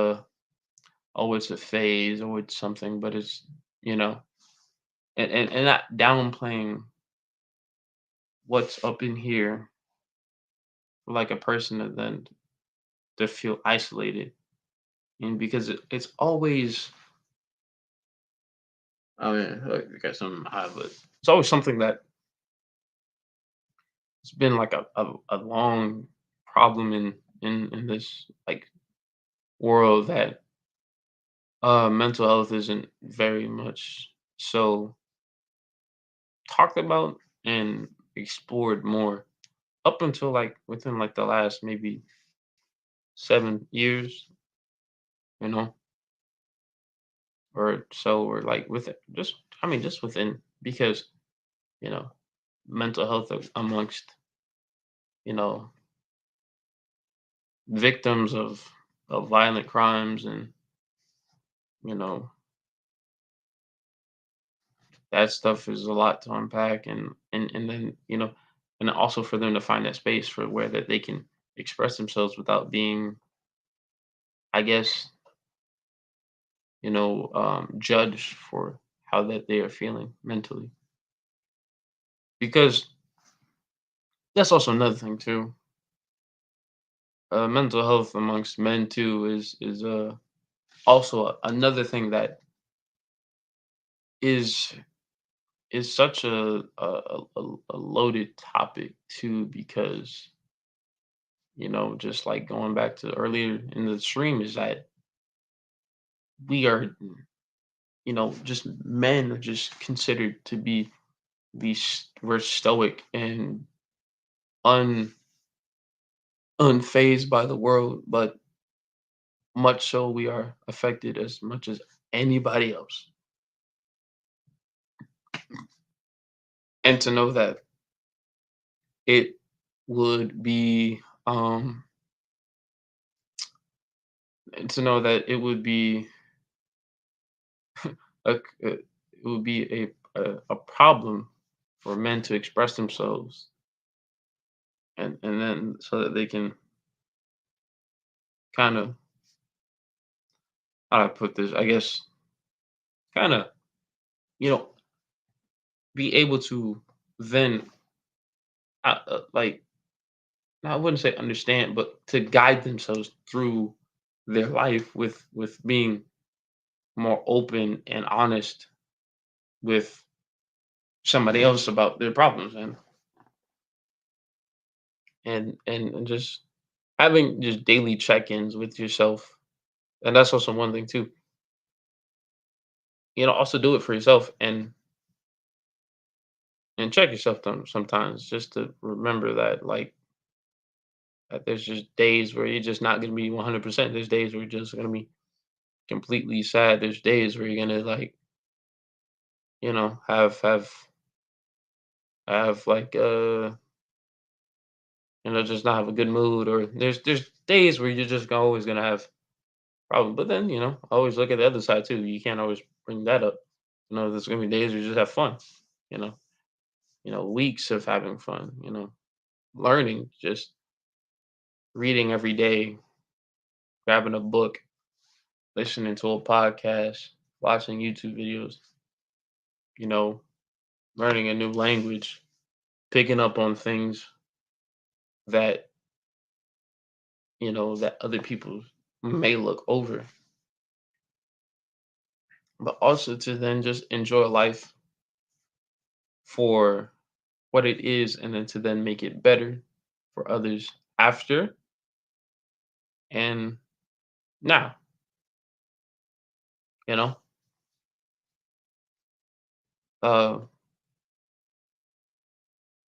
it's a phase or it's something, but it's you know and not downplaying what's up in here for like a person to then to feel isolated, and because it's always, I mean, look, I got something high, but it's always something that it's been like a long problem in this like world, that mental health isn't very much so talked about and explored more up until like within like the last maybe 7 years, you know, or so, or like with it, just I mean just within, because you know mental health amongst you know victims of violent crimes, and you know that stuff is a lot to unpack, and then and also for them to find that space for where that they can express themselves without being, I guess, judged for how that they are feeling mentally, because that's also another thing too. Mental health amongst men too is also another thing that is is such a loaded topic too, because just like going back to earlier in the stream, is that we are, just men are just considered to be these, we're stoic and un unfazed by the world, but much so we are affected as much as anybody else. And to know that it would be and to know that it would be a problem for men to express themselves, and then so that they can kind of, how do I put this, I guess, kind of, you know be able to then, like, I wouldn't say understand, but to guide themselves through their life with being more open and honest with somebody else about their problems, and just having just daily check-ins with yourself. And that's also one thing too. Also do it for yourself, and check yourself sometimes, just to remember that, like, that there's just days where you're just not gonna be 100%. There's days where you're just gonna be completely sad. There's days where you're gonna, like, have like just not have a good mood, or there's days where you're just always gonna have problems. But then, always look at the other side too. You can't always bring that up. There's gonna be days where you just have fun. You know, weeks of having fun. learning, just reading every day, grabbing a book, listening to a podcast, watching YouTube videos, you know, learning a new language, picking up on things that, that other people may look over, but also to then just enjoy life for what it is and then to then make it better for others after and now, you know. Uh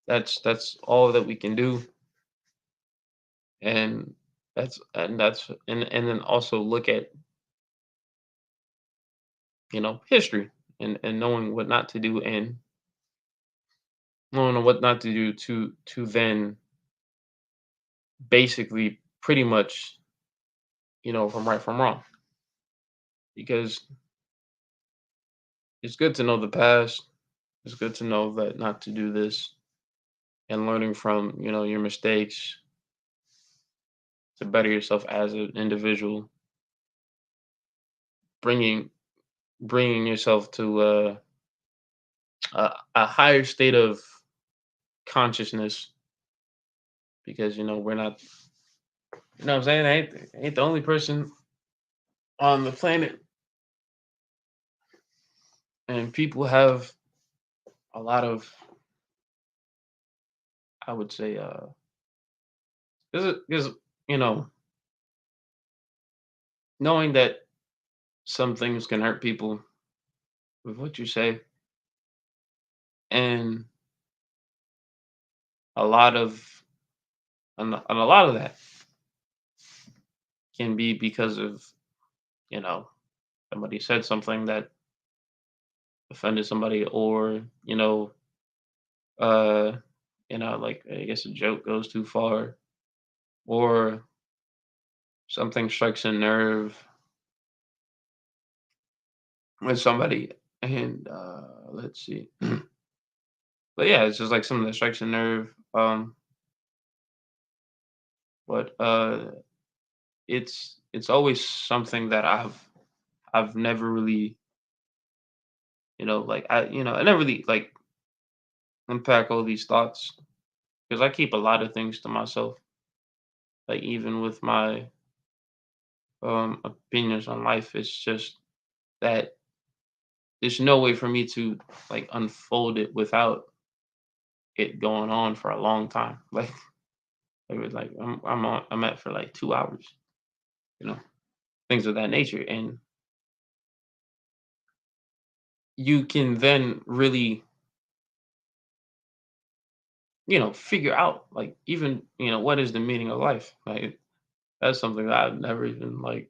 that's all that we can do, and and then also look at, history, and knowing what not to do, and knowing what not to do to then basically pretty much, from right from wrong, because it's good to know the past. It's good to know that not to do this, and learning from, your mistakes to better yourself as an individual, bringing bringing yourself to a higher state of consciousness, because we're not, what I'm saying, I ain't the only person on the planet, and people have a lot of, I would say, because you know knowing that some things can hurt people with what you say, and a lot of and a lot of that can be because of, you know somebody said something that offended somebody, or uh like, I guess a joke goes too far, or something strikes a nerve with somebody, and let's see. But yeah, it's just like something that strikes a nerve. But it's always something that I've never really, like, I never really like unpack all these thoughts, because I keep a lot of things to myself. Like, even with my opinions on life, it's just that there's no way for me to like unfold it without it going on for a long time. Like, I'm at for like 2 hours, you know, things of that nature, and you can then really, figure out, like, even, what is the meaning of life. Like, that's something that I've never even like.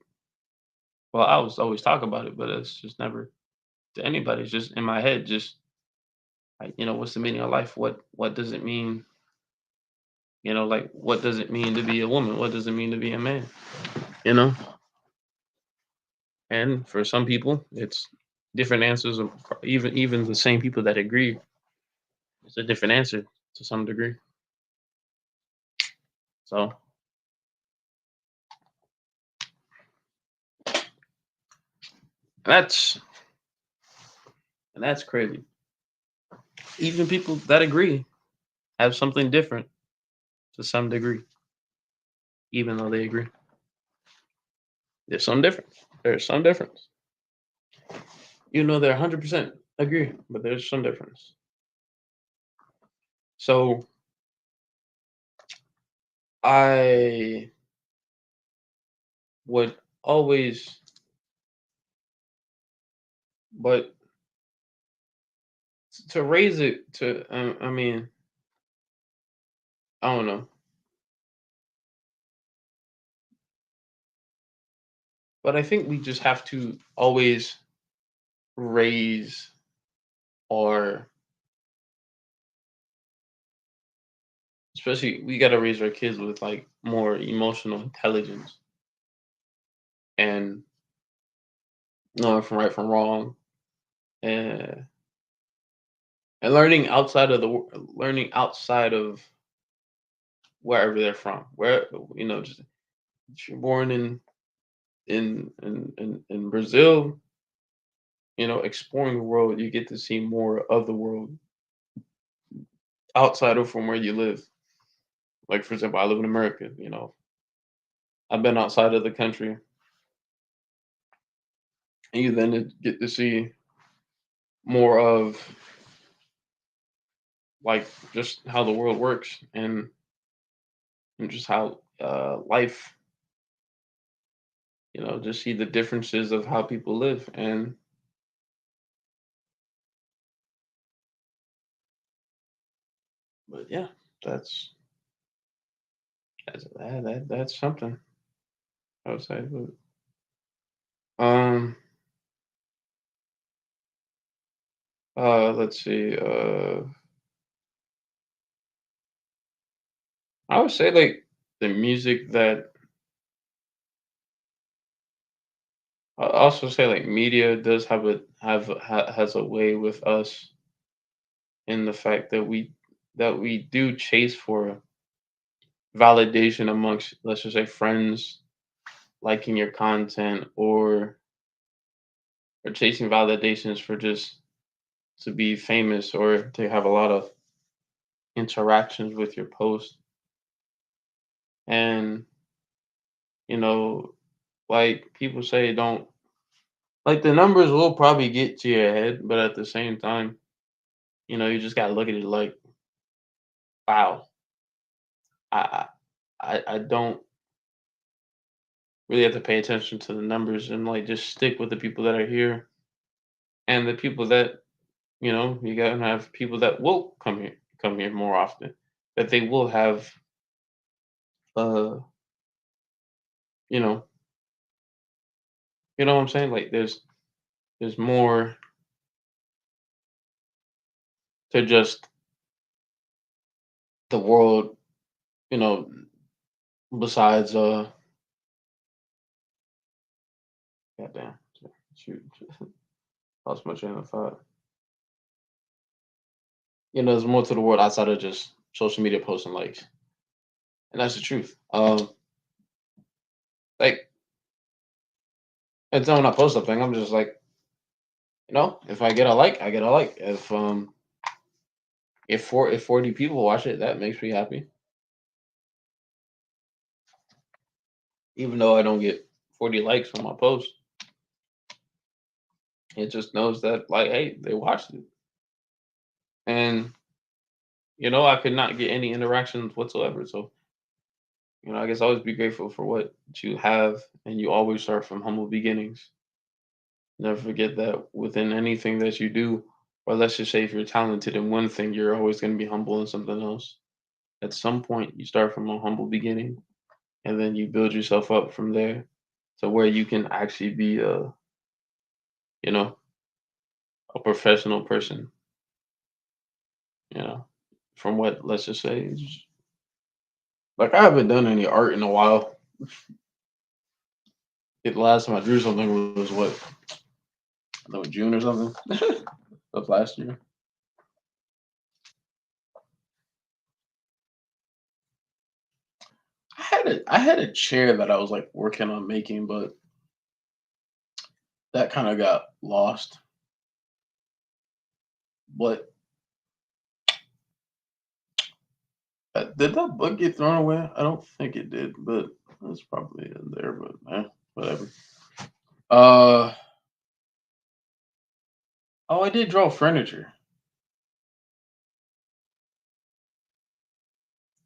Well, I was always talk about it, but it's just never to anybody. It's just in my head. Just like, what's the meaning of life? What does it mean? Like, what does it mean to be a woman? What does it mean to be a man? You know. And for some people, it's different answers. Even the same people that agree, it's a different answer to some degree. So that's that's crazy. Even people that agree have something different to some degree, even though they agree. There's some difference. There's some difference. They're 100% agree, but there's some difference. So I would always, but to raise it to, I mean, I don't know, but I think we just have to always raise, or especially we got to raise our kids with like more emotional intelligence, and knowing from right from wrong, and learning outside of wherever they're from. Where just if you're born in Brazil, exploring the world, you get to see more of the world outside of from where you live. Like for example, I live in America. I've been outside of the country, and you then get to see more of like just how the world works and just how life, just see the differences of how people live. And but yeah, that's that's something I would say. But um let's see. I would say like the music that I also say like media does has a way with us in the fact that we do chase for validation amongst, let's just say, friends liking your content, or chasing validations for just to be famous or to have a lot of interactions with your post. And you know like people say, don't like the numbers will probably get to your head, but at the same time, you just gotta look at it like, wow, I I don't really have to pay attention to the numbers, and like just stick with the people that are here, and the people that, you gotta have people that will come here more often, that they will have uh you know what I'm saying, like there's more to just the world, you know besides goddamn, shoot, lost my train of thought. There's more to the world outside of just social media posts and likes, and that's the truth. Like, and then when I post something, I'm just like, if I get a like, I get a like. If 40 people watch it, that makes me happy. Even though I don't get 40 likes on my post, it just knows that, like, hey, they watched it. And I could not get any interactions whatsoever. So, I guess always be grateful for what you have, and you always start from humble beginnings. Never forget that within anything that you do, or let's just say if you're talented in one thing, you're always going to be humble in something else. At some point, you start from a humble beginning, and then you build yourself up from there to where you can actually be you know, a professional person. You know, from what, let's just say, like I haven't done any art in a while. The last time I drew something was what, I know, June or something of last year. I had a chair that I was like working on making, but that kind of got lost. But did that book get thrown away? I don't think it did, but it's probably in there. But whatever. Uh oh, I did draw furniture.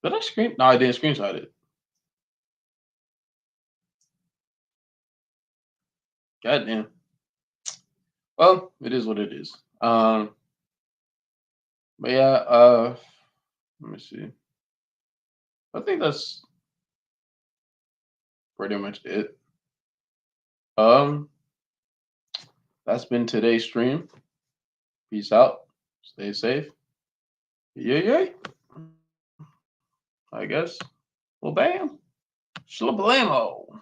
Did I screen? No, I didn't screenshot it. Goddamn. Well, it is what it is. But yeah. Let me see. I think that's pretty much it. Um, that's been today's stream. Peace out. Stay safe. Yeah, yeah. I guess. Well, bam. Shlablamo.